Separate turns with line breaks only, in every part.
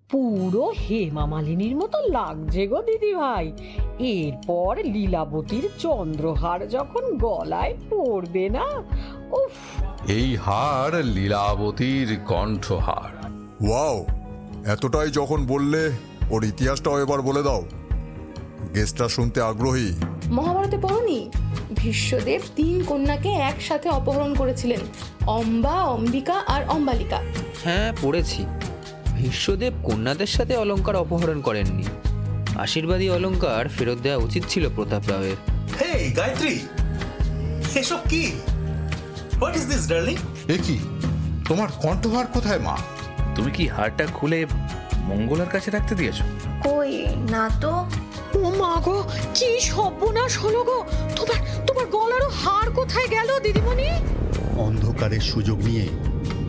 পুরো হেমা মালিনীর মতো লাগছে গো দিদি ভাই। এরপর লীলাবতীর চন্দ্রহার যখন গলায় পড়বে না, উফ!
এই হার লীলাবতীর কণ্ঠহার।
ওয়াও, এতটাই যখন বললে ওর ইতিহাসটাও এবার বলে দাও, গেস্টটা শুনতে আগ্রহী।
মহাভারতে পড়নি? ভীষ্মদেব 3 কন্যাকে একসাথে অপহরণ করেছিলেন, অম্বা, অম্বিকা আর অম্বালিকা।
হ্যাঁ, পড়েছি। ভীষ্মদেব কন্যাদের সাথে অলংকার অপহরণ করেননি। আশীর্বাদী অলংকার ফেরত দেওয়া উচিত ছিল প্রতাপ রাওয়ের।
হেই গায়ত্রী, এসব কি? What is this darling?
এ কি, তোমার কণ্ঠহার কোথায় মা?
তুমি কি হারটা খুলে মঙ্গলার কাছে রাখতে দিয়েছো?
কই না তো।
ও মা গো, কি সর্বনাশ হলো গো! তোমার গলারও হার কোথায় গেল দিদিমণি?
অন্ধকারের সুযোগ নিয়ে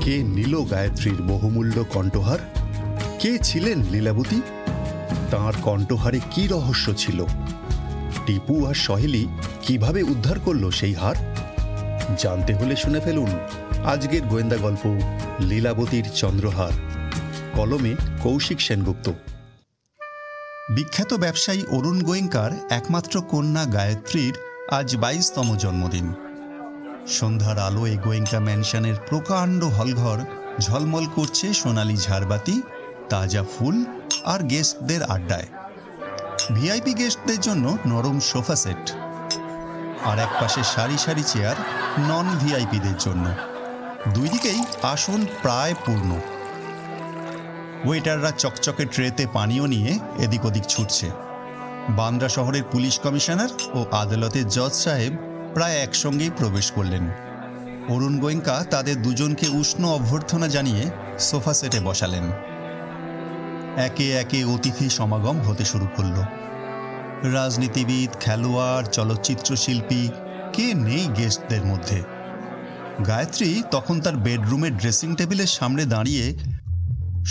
কে নিল গায়ত্রীর বহুমূল্য কণ্ঠহার? কে ছিলেন লীলাবতী? তাঁর কণ্ঠহারে কি রহস্য ছিল? টিপু আর সহেলি কিভাবে উদ্ধার করলো সেই হার? জানতে হলে শুনে ফেলুন আজকের গোয়েন্দা গল্প লীলাবতীর চন্দ্রহার। কলমে কৌশিক সেনগুপ্ত। বিখ্যাত ব্যবসায়ী অরুণ গোয়েঙ্কার একমাত্র কন্যা গায়ত্রীর আজ 22তম জন্মদিন। সন্ধ্যার আলোয় গোয়েঙ্কা ম্যানশনের প্রকাণ্ড হলঘর ঝলমল করছে সোনালি ঝাড়বাতি, তাজা ফুল আর গেস্টদের আড্ডায়। ভিআইপি গেস্টদের জন্য নরম সোফা সেট, আর এক পাশে সারি সারি চেয়ার নন ভিআইপিদের জন্য। দুই দিকেই আসন প্রায় পূর্ণ। ওয়েটাররা চকচকে ট্রেতে পানীয় নিয়ে এদিক ওদিক ছুটছে। বান্দ্রা শহরের পুলিশ কমিশনার ও আদালতের জজ সাহেব প্রায় একসঙ্গেই প্রবেশ করলেন। অরুণ গোয়েঙ্কা তাদের দুজনকে উষ্ণ অভ্যর্থনা জানিয়ে সোফা সেটে বসালেন। একে একে অতিথি সমাগম হতে শুরু করল। রাজনীতিবিদ, খেলোয়াড়, চলচ্চিত্র শিল্পী, কে নেই গেস্টদের মধ্যে? গায়ত্রী তখন তার বেডরুমের ড্রেসিং টেবিলের সামনে দাঁড়িয়ে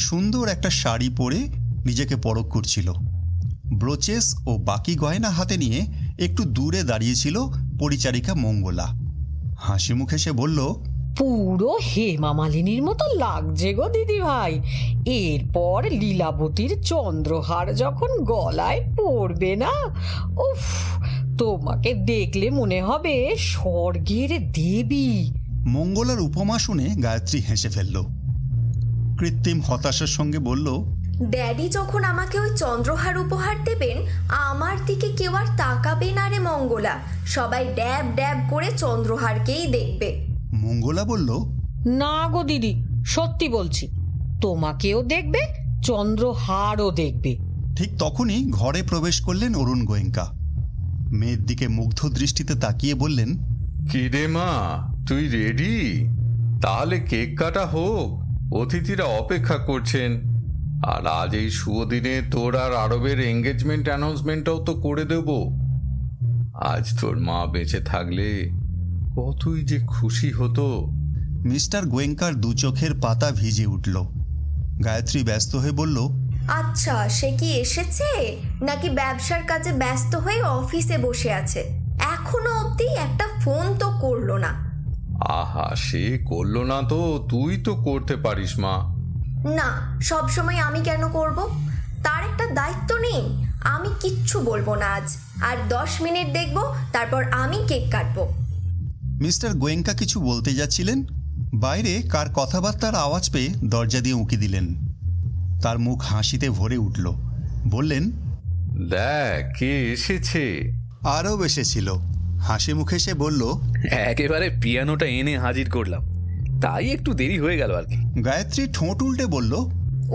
সুন্দর একটা শাড়ি পরে নিজেকে পরখ করছিল। ব্রোচেস ও বাকি গয়না হাতে নিয়ে একটু দূরে দাঁড়িয়েছিল পরিচারিকা মঙ্গলা। হাসি মুখে সে বলল,
পুরো হেমা মালিনীর মতো লাগছে গো দিদি ভাই। এরপর লীলাবতীর চন্দ্রহার যখন গলায় পড়বে না, উফ! তোমাকে দেখলে মনে হবে স্বর্গের দেবী।
মঙ্গলার উপমা শুনে গায়ত্রী হেসে ফেলল। কৃত্রিম হতাশার সঙ্গে বলল,
ড্যাডি যখন আমাকে ওই চন্দ্রহার উপহার দেবেন, আমার দিকে কেউ আর তাকাবে না রে মঙ্গলা। সবাই ড্যাব ড্যাব করে চন্দ্রহারকেই দেখবে।
মঙ্গলা বলল,
না গো দিদি, সত্যি বলছি, তোমাকেও দেখবে, চন্দ্রহারও দেখবে।
ঠিক তখনই ঘরে প্রবেশ করলেন অরুণ গোয়েঙ্কা। মেয়ের দিকে মুগ্ধ দৃষ্টিতে তাকিয়ে বললেন,
কি রে মা, তুই রেডি? তাহলে কেক কাটা হোক, অতিথিরা অপেক্ষা করছেন। আর আজ এই শুভ দিনে তোর আর আরবের এঙ্গেজমেন্ট অ্যানাউন্সমেন্টটাও তো করে দেব। আজ তোর মা বেঁচে থাকলে কতই যে খুশি হতো।
মিস্টার গোয়েঙ্কার দু চোখের পাতা ভিজে উঠল। গায়ত্রী ব্যস্ত হয়ে বলল,
আচ্ছা, সে কি এসেছে নাকি ব্যবসার কাজে ব্যস্ত হয়ে অফিসে বসে আছে? এখনো অবধি একটা ফোন তো করলো না।
আহা, সে করলো না তো তুই তো করতে পারিস মা।
না, সব সময় আমি কেন করব? তার একটা দায়িত্ব নেই? আমি কিচ্ছু বলবো না আজ। আর 10 মিনিট দেখবো, তারপর আমি কেক কাটবো।
মিস্টার গোয়েঙ্কা কিছু বলতে যাচ্ছিলেন, বাইরে কার কথাবার্তার আওয়াজ পেয়ে দরজা দিয়ে উঁকি দিলেন। তার মুখ হাসিতে ভরে উঠল। বললেন,
দেখ কে এসেছে।
আরও এসেছিল। হাসি মুখে সে বলল,
একেবারে পিয়ানোটা এনে হাজির করলাম, তাই একটু দেরি হয়ে গেল আর কি।
গায়ত্রী ঠোঁট উল্টে বলল,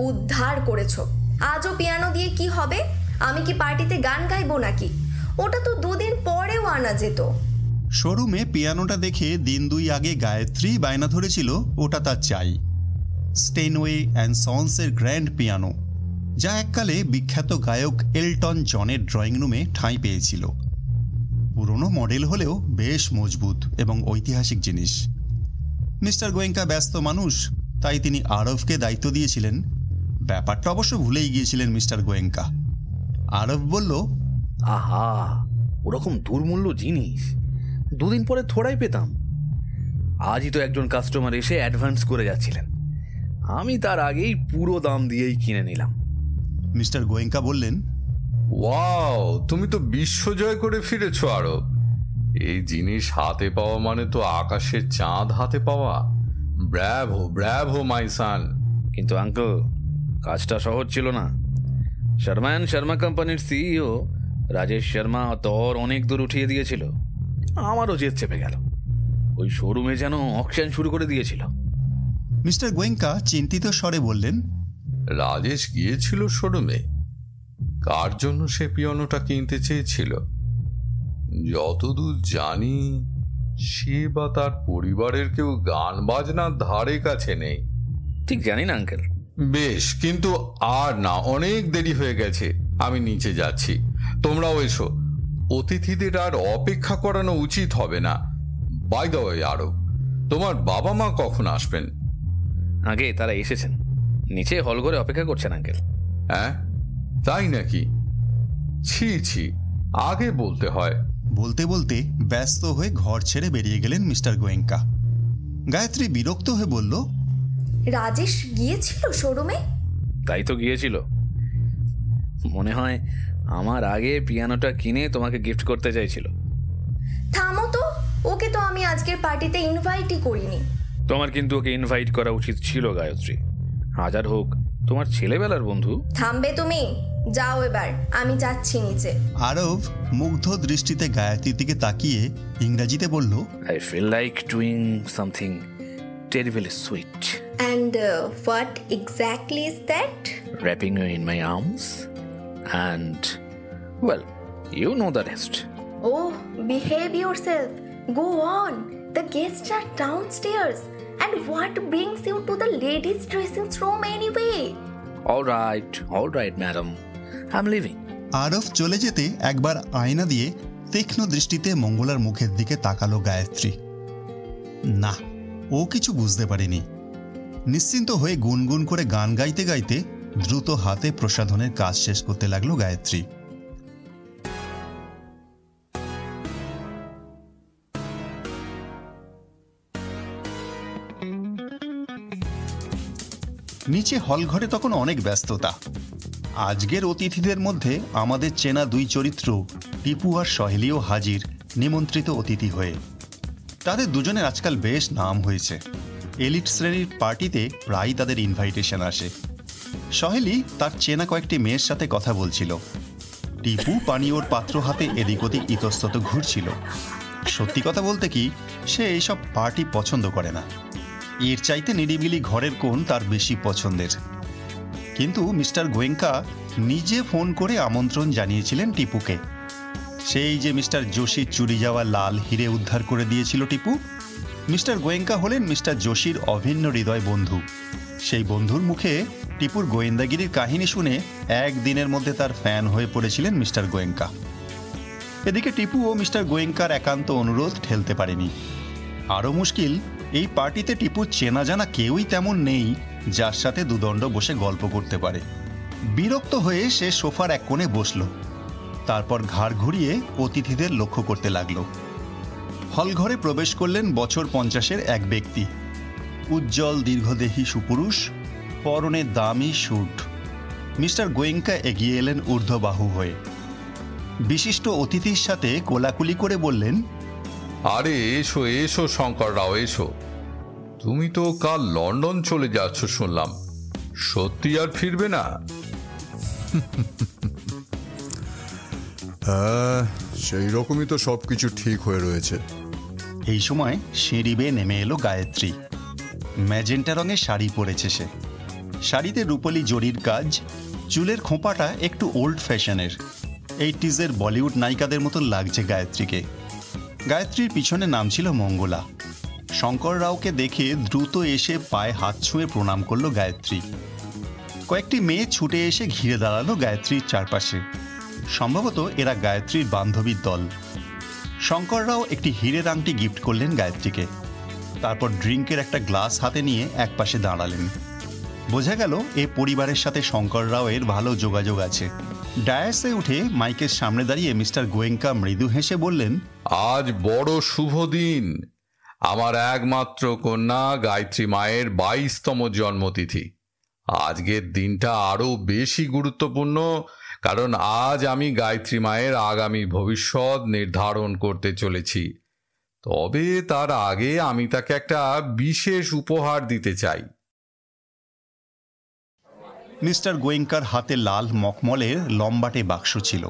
উদ্ধার করেছো। আজও পিয়ানো দিয়ে কি হবে? আমি কি পার্টিতে গান গাইবো নাকি? ওটা তো 2 দিন পরেও আনা যেত।
শোরুমে পিয়ানোটা দেখে দিন 2 আগে গায়ত্রী বায়না ধরেছিল ওটা তার চাই। স্টেইনওয়ে অ্যান্ড সন্সের গ্র্যান্ড পিয়ানো, যা এককালে বিখ্যাত গায়ক এলটন জনের ড্রয়িং রুমে ঠাঁই পেয়েছিল। পুরনো মডেল হলেও বেশ মজবুত এবং ঐতিহাসিক জিনিস। মিস্টার গোয়েঙ্কা ব্যস্ত মানুষ, তাই তিনি আরবকে দায়িত্ব দিয়েছিলেন। ব্যাপারটা অবশ্য ভুলেই গিয়েছিলেন মিস্টার গোয়েঙ্কা। আরব বলল,
আহা, ওরকম দুর্মূল্য জিনিস 2 দিন পরে থোড়াই পেতাম। আজই তো একজন কাস্টমার এসে অ্যাডভান্স করে যাচ্ছিলেন, আমি তার আগেই পুরো দাম দিয়েই কিনে নিলাম।
মিস্টার গোয়েঙ্কা বললেন,
ওয়াও, তুমি তো বিশ্বজয় করে ফিরেছো আরব। এই জিনিস হাতে পাওয়া মানে তো আকাশের চাঁদ হাতে পাওয়া। ব্র্যাভো ব্র্যাভো মাই সান।
কিন্তু আঙ্কেল, কাজটা সহজ ছিল না। শর্মা অ্যান্ড শর্মা কোম্পানির সিইও রাজেশ শর্মা তোর অনেক দূর উঠিয়ে দিয়েছিল। আমারও জেদ চেপে গেল। ওই শোরুমে যেন অকশন শুরু করে দিয়েছিল।
মিস্টার গোয়েঙ্কা চিন্তিত স্বরে বললেন,
রাজেশ গিয়েছিল শোরুমে? কার জন্য সে পিয়ানোটা কিনতে চেয়েছিল? যতদূর জানি সে বা তার পরিবারের কেউ গান বাজনার ধারে কাছে নেই।
ঠিক জানি না আঙ্কেল।
বেশ, কিন্তু আর না, অনেক দেরি হয়ে গেছে। আমি নিচে যাচ্ছি, তোমরাও এসো। অতিথিদের আর অপেক্ষা করানো উচিত হবে না। বাই দ্য ওয়ে আরব, তোমার বাবা মা কখন আসবেন?
আগে তারা এসেছেন, নিচে হল ঘরে অপেক্ষা করছেন আঙ্কেল।
হ্যাঁ, তাই নাকি? ছি ছি, আগে বলতে হয়।
বলতে বলতে ব্যস্ত হয়ে ঘর ছেড়ে বেরিয়ে গেলেন মিস্টার গোয়েঙ্কা। গায়ত্রী বিরক্ত হয়ে বলল,
রাজেশ গিয়েছিল শোরুমে?
তাই তো গিয়েছিল। মনে হয় আমার আগে পিয়ানোটা কিনে তোমাকে গিফট করতে চাইছিল।
থামো তো, ওকে তো আমি আজকের পার্টিতে ইনভাইটই করিনি।
তোমার কিন্তু ওকে ইনভাইট করা উচিত ছিল গায়ত্রী। হাজার হোক তোমার ছেলেবেলার বন্ধু।
থামবে তুমি? যাও এবার, আমি যাচ্ছি নিচে।
আরব মুগ্ধ দৃষ্টিতে গায়ত্রীর দিকে তাকিয়ে ইংরাজিতে বলল,
I feel like doing something terribly sweet.
And what exactly is that?
Wrapping you in my arms. And, well, you know the rest.
Oh, behave yourself. Go on. The guests are downstairs. And what brings you to the ladies' dressing room anyway?
All right, madam. I'm leaving.
আরব চলে যেতে একবার আয়না দিয়ে তীক্ষ্ণ দৃষ্টিতে মঙ্গলার মুখের দিকে তাকালো গায়ত্রী। না, ও কিছু বুঝতে পারেনি। নিশ্চিন্ত হয়ে গুনগুন করে গান গাইতে গাইতে দ্রুত হাতে প্রসাধনের কাজ শেষ করতে লাগলো গায়ত্রী। নিচে হলঘরে তখন অনেক ব্যস্ততা। আজকের অতিথিদের মধ্যে আমাদের চেনা দুই চরিত্র টিপু আর সহেলিও হাজির নিমন্ত্রিত অতিথি হয়ে। তাদের দুজনের আজকাল বেশ নাম হয়েছে। এলিট শ্রেণীর পার্টিতে প্রায় তাদের ইনভাইটেশন আসে। সহেলি তার চেনা কয়েকটি মেয়ের সাথে কথা বলছিল। টিপু পানীয়র পাত্র হাতে এদিক ওদিক ইতস্তত ঘুরছিল। সত্যি কথা বলতে কি, সে এইসব পার্টি পছন্দ করে না। এর চাইতে নিরিবিলি ঘরের কোণ তার বেশি পছন্দের। কিন্তু মিস্টার গোয়েঙ্কা নিজে ফোন করে আমন্ত্রণ জানিয়েছিলেন টিপুকে। সেই যে মিস্টার যোশীর চুরি যাওয়া লাল হিরে উদ্ধার করে দিয়েছিল টিপু। মিস্টার গোয়েঙ্কা হলেন মিস্টার যোশীর অভিন্ন হৃদয় বন্ধু। সেই বন্ধুর মুখে টিপুর গোয়েন্দাগিরির কাহিনী শুনে একদিনের মধ্যে তার ফ্যান হয়ে পড়েছিলেন মিস্টার গোয়েঙ্কা। এদিকে টিপু ও মিস্টার গোয়েঙ্কার একান্ত অনুরোধ ঠেলতে পারেনি। আরও মুশকিল, এই পার্টিতে টিপুর চেনা জানা কেউই তেমন নেই যার সাথে দুদণ্ড বসে গল্প করতে পারে। বিরক্ত হয়ে সে সোফার এক কোণে বসল। তারপর ঘাড় ঘুরিয়ে অতিথিদের লক্ষ্য করতে লাগলো। হলঘরে প্রবেশ করলেন বছর 50-এর এক ব্যক্তি। উজ্জ্বল দীর্ঘদেহী সুপুরুষ, পরনে দামি স্যুট। মিস্টার গোয়েঙ্কা এগিয়ে এলেন ঊর্ধ্ববাহু হয়ে। বিশিষ্ট অতিথির সাথে কোলাকুলি করে বললেন,
আরে এসো এসো শঙ্কর রাও, এসো। তুমি তো কাল লন্ডন চলে যাচ্ছ শুনলাম, সত্যি আর ফিরবে না?
হ্যাঁ, সেই রকমই তো সবকিছু ঠিক হয়ে রয়েছে।
এই সময় সিঁড়ি বেয়ে নেমে এলো গায়ত্রী। ম্যাজেন্টা রঙের শাড়ি পরেছে সে। শাড়িতে রূপলি জরির কাজ, চুলের খোঁপাটা একটু ওল্ড ফ্যাশনের। 80s বলিউড নায়িকাদের মতো লাগছে গায়ত্রীকে। গায়ত্রীর পিছনে নাম ছিল মঙ্গলা। শঙ্কর রাওকে দেখে দ্রুত এসে পায়ে হাত ছুঁয়ে প্রণাম করল গায়ত্রী। কয়েকটি মেয়ে ছুটে এসে ঘিরে দাঁড়ালো গায়ত্রীর চারপাশে। সম্ভবত এরা গায়ত্রীর বান্ধবীর দল। শঙ্কর রাও একটি হীরের আংটি গিফট করলেন গায়ত্রীকে। তারপর ড্রিঙ্কের একটা গ্লাস হাতে নিয়ে একপাশে দাঁড়ালেন। বোঝা গেল এ পরিবারের সাথে শঙ্কর রাওয়ের ভালো যোগাযোগ আছে। ডায়াসে উঠে মাইকের সামনে দাঁড়িয়ে মিস্টার গোয়েঙ্কা মৃদু হেসে বললেন,
আজ বড় শুভ দিন। আমার একমাত্র কন্যা গায়ত্রী মায়ের 22তম জন্মতিথি। আজকের দিনটা আরো বেশি গুরুত্বপূর্ণ, কারণ আজ আমি গায়ত্রী মায়ের আগামী ভবিষ্যৎ নির্ধারণ করতে চলেছি। তবে তার আগে আমি তাকে একটা বিশেষ উপহার দিতে চাই।
মিস্টার গোয়েঙ্কার হাতে লাল মখমলের লম্বাটে বাক্স ছিল।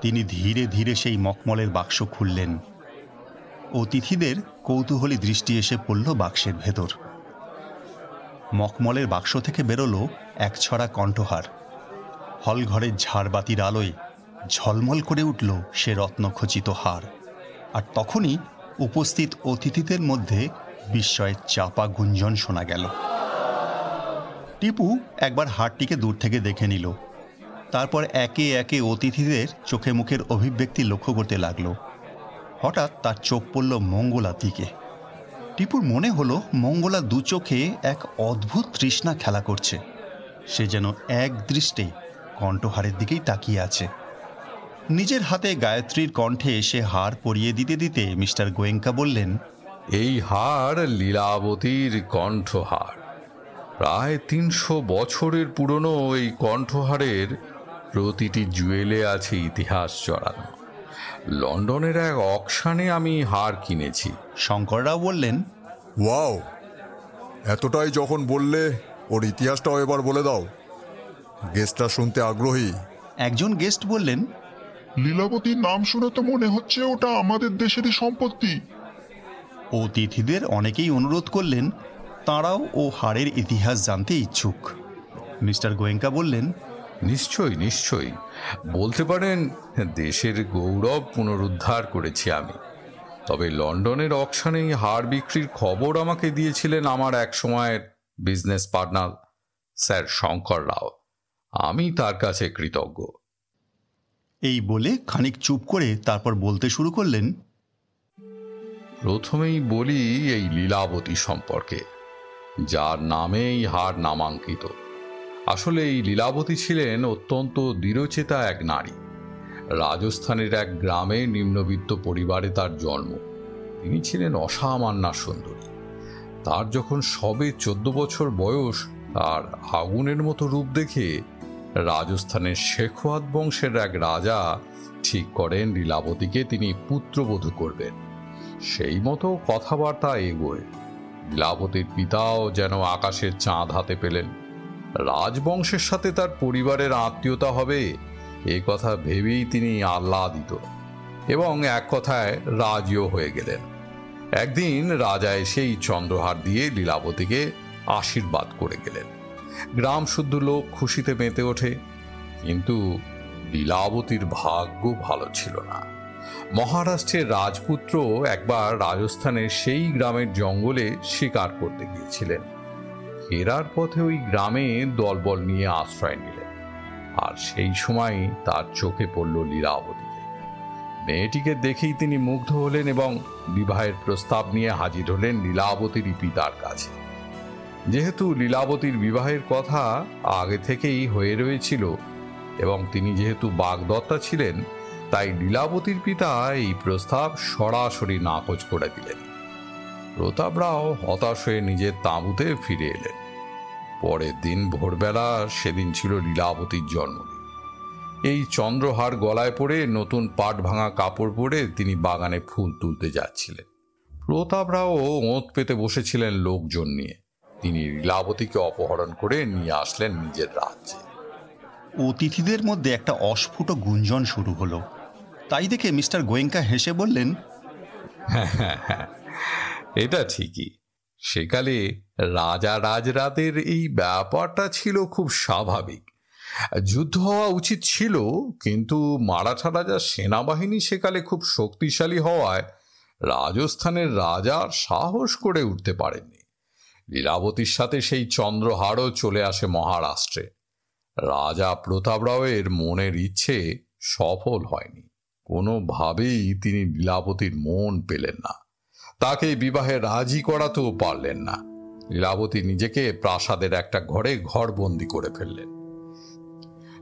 তিনি ধীরে ধীরে সেই মখমলের বাক্স খুললেন। অতিথিদের কৌতূহলী দৃষ্টি এসে পড়ল বাক্সের ভেতর। মখমলের বাক্স থেকে বেরোলো এক ছড়া কণ্ঠহার। হলঘরের ঝাড়বাতির আলোয় ঝলমল করে উঠল সে রত্নখচিত হার। আর তখনই উপস্থিত অতিথিদের মধ্যে বিস্ময়ের চাপা গুঞ্জন শোনা গেল। টিপু একবার হারটিকে দূর থেকে দেখে নিল। তারপর একে একে অতিথিদের চোখে মুখের অভিব্যক্তি লক্ষ্য করতে লাগলো। হঠাৎ তার চোখ পড়ল মঙ্গলার দিকে। টিপুর মনে হলো মঙ্গলা দু চোখে এক অদ্ভুত তৃষ্ণা খেলা করছে। সে যেন এক দৃষ্টে কণ্ঠহারের দিকেই তাকিয়ে আছে। নিজের হাতে গায়ত্রীর কণ্ঠে সে হার পরিয়ে দিতে দিতে মিস্টার গোয়েঙ্কা বললেন,
এই হার লীলাবতীর কণ্ঠহার। প্রায় 300 বছরের পুরনো এই কণ্ঠহারের প্রতিটি জুয়েলে আছে ইতিহাস জড়ানো। লন্ডনের এক অকশানে আমি হার কিনেছি।
শঙ্কররাও বললেন,
ওয়াও, এতটাই যখন বললে ওর ইতিহাসটাও এবার বলে দাও, গেস্টটা শুনতে আগ্রহী।
একজন গেস্ট বললেন,
লীলাবতীর নাম শুনে তো মনে হচ্ছে ওটা আমাদের দেশেরই সম্পত্তি।
অতিথিদের অনেকেই অনুরোধ করলেন তাঁরাও ও হারের ইতিহাস জানতে ইচ্ছুক। মিস্টার গোয়েঙ্কা বললেন,
নিশ্চয়ই নিশ্চয়ই, বলতে পারেন দেশের গৌরব পুনরুদ্ধার করেছি আমি। তবে লন্ডনের অকশানে হার বিক্রির খবর আমাকে দিয়েছিলেন আমার এক সময়ের বিজনেস পার্টনার স্যার শঙ্কর রাও। আমি তার কাছে কৃতজ্ঞ।
এই বলে খানিক চুপ করে তারপর বলতে শুরু করলেন,
প্রথমেই বলি এই লীলাবতী সম্পর্কে, যার নামেই হার নামাঙ্কিত। আসলে এই লীলাবতী ছিলেন অত্যন্ত দৃঢ়চেতা এক নারী। রাজস্থানের এক গ্রামে নিম্নবিত্ত পরিবারে তার জন্ম। তিনি ছিলেন অসামান্যা সুন্দরী। তার যখন সবে 14 বছর বয়স, তার আগুনের মতো রূপ দেখে রাজস্থানের শেখওয়াত বংশের এক রাজা ঠিক করেন লীলাবতীকে তিনি পুত্রবধূ করবেন। সেই মতো কথাবার্তা এগোয়। লীলাবতীর পিতাও যেন আকাশের চাঁদ হাতে পেলেন। রাজবংশের সাথে তার পরিবারের আত্মীয়তা হবে এ কথা ভেবেই তিনি আহ্লাদিত এবং এক কথায় রাজিও হয়ে গেলেন। একদিন রাজা এসেই চন্দ্রহার দিয়ে লীলাবতীকে আশীর্বাদ করে গেলেন। গ্রাম শুদ্ধ লোক খুশিতে মেতে ওঠে। কিন্তু লীলাবতীর ভাগ্য ভালো ছিল না। মহারাষ্ট্রের রাজপুত্র একবার রাজস্থানের সেই গ্রামের জঙ্গলে শিকার করতে গিয়েছিলেন। ফেরার পথে ওই গ্রামে দলবল নিয়ে আশ্রয় নিলেন। আর সেই সময় তার চোখে পড়ল লীলাবতীকে। মেয়েটিকে দেখেই তিনি মুগ্ধ হলেন এবং বিবাহের প্রস্তাব নিয়ে হাজির হলেন লীলাবতীর পিতার কাছে। যেহেতু লীলাবতীর বিবাহের কথা আগে থেকেই হয়ে রয়েছিল এবং তিনি যেহেতু বাগদত্তা ছিলেন, তাই লীলাবতীর পিতা এই প্রস্তাব সরাসরি নাকচ করে দিলেন। প্রতাপরাও হতাশ হয়ে নিজের তাঁবুতে ফিরে এলেন। পরের দিন ভোরবেলা, সেদিন ছিল লীলাবতীর জন্মদিন। এই চন্দ্রহার গলায় পরে নতুন পাট ভাঙা কাপড় পরে তিনি বাগানে ফুল তুলতে যাচ্ছিলেন। প্রতাপরাও ওঁত পেতে বসেছিলেন লোকজন নিয়ে। তিনি লীলাবতীকে অপহরণ করে নিয়ে আসলেন নিজের রাজ্যে।
অতিথিদের মধ্যে একটা অস্ফুট গুঞ্জন শুরু হলো। তাই দেখে মিস্টার গোয়েঙ্কা হেসে বললেন,
হ্যাঁ, এটা ঠিকই। সেকালে রাজা রাজরাতের এই ব্যাপারটা ছিল খুব স্বাভাবিক। যুদ্ধ হওয়া উচিত ছিল, কিন্তু মারাঠা রাজার সেনাবাহিনী সেকালে খুব শক্তিশালী হওয়ায় রাজস্থানের রাজা সাহস করে উঠতে পারেননি। লীলাবতীর সাথে সেই চন্দ্রহারও চলে আসে মহারাষ্ট্রে। রাজা প্রতাপরাওয়ের মনের ইচ্ছে সফল হয়নি। কোনোভাবেই তিনি লীলাবতীর মন পেলেন না। তাকে বিবাহে রাজি করাতেও পারলেন না। লীলাবতী নিজেকে প্রাসাদের একটা ঘরে ঘরবন্দি করে ফেললেন।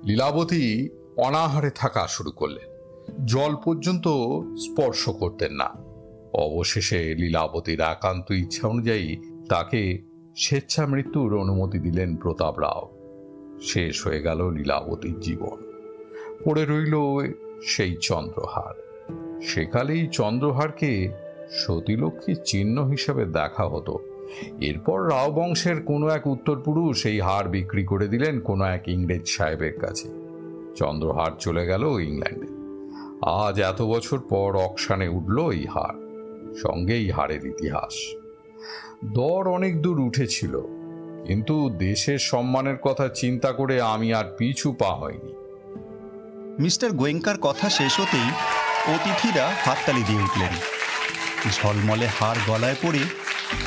লীলাবতী অনাহারে থাকা শুরু করলেন। জল পর্যন্ত স্পর্শ করতেন না। অবশেষে লীলাবতীর একান্ত ইচ্ছা অনুযায়ী তাকে স্বেচ্ছা মৃত্যুর অনুমতি দিলেন প্রতাপ রাও। শেষ হয়ে গেল লীলাবতীর জীবন। পড়ে রইল সেই চন্দ্রহার। সেকালেই চন্দ্রহারকে সতীলক্ষ্মীর চিহ্ন হিসেবে দেখা হতো। এরপর রাও বংশের কোনো এক উত্তরপুরুষ সেই হার বিক্রি করে দিলেন কোনো এক ইংরেজ সাহেবের কাছে। চন্দ্রহার চলে গেল ইংল্যান্ডে। আজ এত বছর পর অকশানে উঠল এই হার, সঙ্গে এই হারের ইতিহাস। দর অনেক দূর উঠেছিল, কিন্তু দেশের সম্মানের কথা চিন্তা করে আমি আর পিছু পা হয়নি।
মিস্টার গোয়েঙ্কার কথা শেষ হতেই অতিথিরা হাততালি দিয়ে উঠলেন। ঝলমলে হার গলায় পড়ে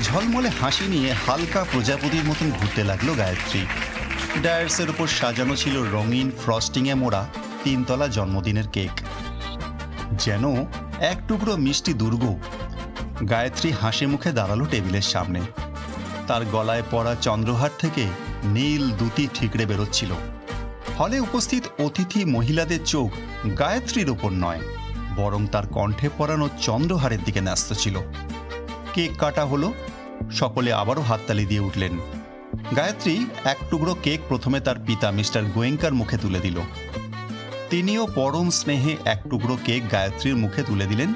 ঝলমলে হাসি নিয়ে হালকা প্রজাপতির মতন ঘুরতে লাগলো গায়ত্রী। ডায়ার্সের উপর সাজানো ছিল রঙিন ফ্রস্টিংয়ে মোড়া 3 তলা জন্মদিনের কেক। যেন এক টুকরো মিষ্টি দুর্গ। গায়ত্রী হাসি মুখে দাঁড়ালো টেবিলের সামনে। তার গলায় পড়া চন্দ্রহার থেকে নীল দুটি ঠিকরে বেরোচ্ছিল। হলে উপস্থিত অতিথি মহিলাদের চোখ গায়ত্রীর ওপর নয়, বরং তার কণ্ঠে পরানো চন্দ্রহারের দিকে ন্যস্ত ছিল। কেক কাটা হলো। সকলে আবারও হাততালি দিয়ে উঠলেন। গায়ত্রী এক টুকরো কেক প্রথমে তার পিতা মিস্টার গোয়েঙ্কার মুখে তুলে দিল। তিনিও পরম স্নেহে এক টুকরো কেক গায়ত্রীর মুখে তুলে দিলেন।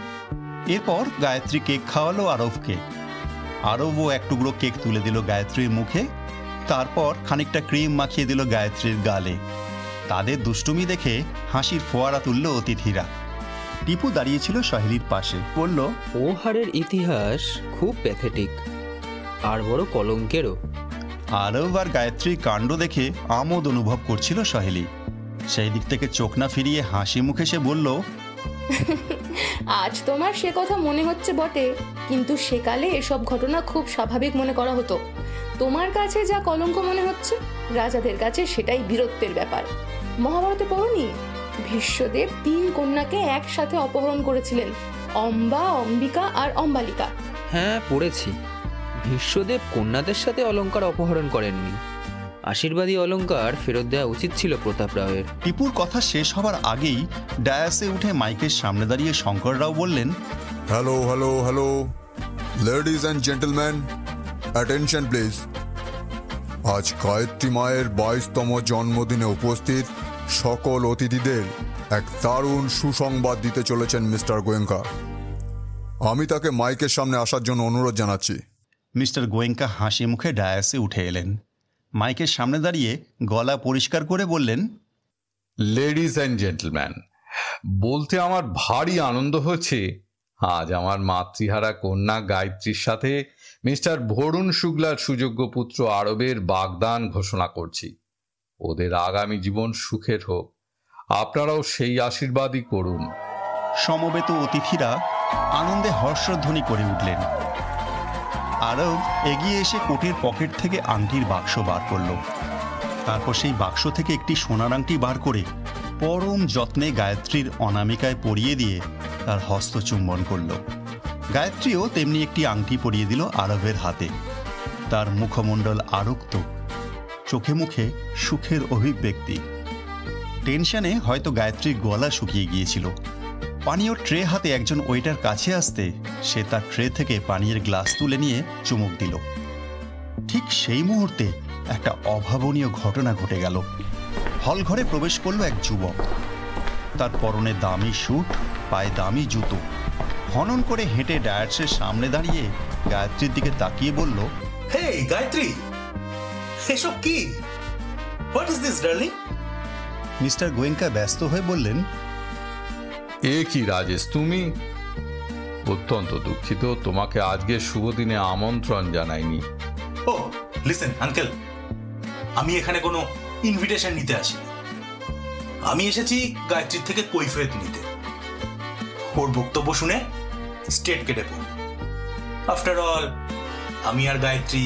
এরপর গায়ত্রী কেক খাওয়ালো আরবকে। আরবও এক টুকরো কেক তুলে দিল গায়ত্রীর মুখে। তারপর খানিকটা ক্রিম মাখিয়ে দিল গায়ত্রীর গালে। তাদের দুষ্টুমি দেখে হাসির ফোয়ারা তুলল অতিথিরা। টিপু দাঁড়িয়েছিল সহেলির পাশে, বলল,
ও হারের ইতিহাস খুব প্যাথেটিক, আর বড় কলঙ্কেরও।
আরব আর গায়ত্রীর কাণ্ড দেখে আমোদ অনুভব করছিল সহেলি। সেই দিক থেকে চোখ না ফিরিয়ে হাসি মুখে সে বলল,
আজ তোমার সে কথা মনে হচ্ছে বটে, কিন্তু সেকালে এসব ঘটনা খুব স্বাভাবিক মনে করা হতো। তোমার কাছে যা কলঙ্ক মনে হচ্ছে, রাজাদের কাছে সেটাই বীরত্বের ব্যাপার। মহাভারতে পড়নি, ভীষ্মদেব 3 কন্যাকে একসাথে অপহরণ করেছিলেন, অম্বা, অম্বিকা আর অম্বালিকা।
হ্যাঁ, পড়েছি। ভীষ্মদেব কন্যাদের সাথে অলঙ্কার অপহরণ করেননি। আশীর্বাদী অলঙ্কার ফেরত দেওয়া উচিত ছিল প্রতাপ রাওয়ের।
টিপুর কথা শেষ হবার আগেই ডায়াসে উঠে মাইকের সামনে দাঁড়িয়ে শঙ্কর রাও বললেন,
hello hello hello, ladies and gentleman, attention please. আজ গায়ত্রী মায়ের 22তম জন্মদিনে উপস্থিত সকল অতিথিদের এক দারুণ সুসংবাদ দিতে চলেছেন মিস্টার গোয়েঙ্কা। আমি তাকে মাইকের সামনে আসার জন্য অনুরোধ জানাচ্ছি।
মিস্টার গোয়েঙ্কা হাসি মুখে ডায়াসে উঠে এলেন। মাইকের সামনে দাঁড়িয়ে গলা পরিষ্কার করে বললেন,
লেডিজ অ্যান্ড জেন্টলম্যান, বলতে আমার ভারী আনন্দ হচ্ছে আজ আমার মাতৃহারা কন্যা গায়ত্রীর সাথে মিস্টার ভরুণ শুক্লার সুযোগ্য পুত্র আরবের বাগদান ঘোষণা করছি। ওদের আগামী জীবন সুখের হোক, আপনারাও সেই আশীর্বাদই করুন।
সমবেত অতিথিরা আনন্দে হর্ষধ্বনি করে উঠলেন। আরব এগিয়ে এসে কোটের পকেট থেকে আংটির বাক্স বার করল। তারপর সেই বাক্স থেকে একটি সোনার আংটি বার করে পরম যত্নে গায়ত্রীর অনামিকায় পরিয়ে দিয়ে তার হস্ত চুম্বন করল। গায়ত্রীও তেমনি একটি আংটি পরিয়ে দিল আরবের হাতে। তার মুখমণ্ডল আরক্ত, চোখে মুখে সুখের অভিব্যক্তি। টেনশনে হয়তো গায়ত্রীর গলা শুকিয়ে গিয়েছিল। পানীয় ট্রে হাতে একজন ওয়েটার কাছে আসতে সে তার ট্রে থেকে পানীয়ের গ্লাস তুলে নিয়ে চুমুক দিল। ঠিক সেই মুহূর্তে একটা অভাবনীয় ঘটনা ঘটে গেল। হল ঘরে প্রবেশ করল এক যুবক। তার পরনে দামি স্যুট, পায়ে দামি জুতো। হনন করে হেঁটে ডায়ার্সের সামনে দাঁড়িয়ে গায়ত্রীর দিকে তাকিয়ে বলল,
হে গায়ত্রী, এসব কি? What is this darling?
Mister Goenka ব্যস্ত হয়ে বললেন,
এ কি রাজেশ, তুমি? অত্যন্ত দুঃখিত, তোমাকে আজকে শুভ দিনে আমন্ত্রণ জানাইনি।
ও লিসেন আঙ্কেল, আমি এখানে কোনো ইনভিটেশন নিতে আসিনি। আমি এসেছি গায়ত্রীর থেকে কৈফিয়ত নিতে। ওর বক্তব্য শুনে স্টেট কেটে পড়ব। আফটার অল আমি আর গায়ত্রী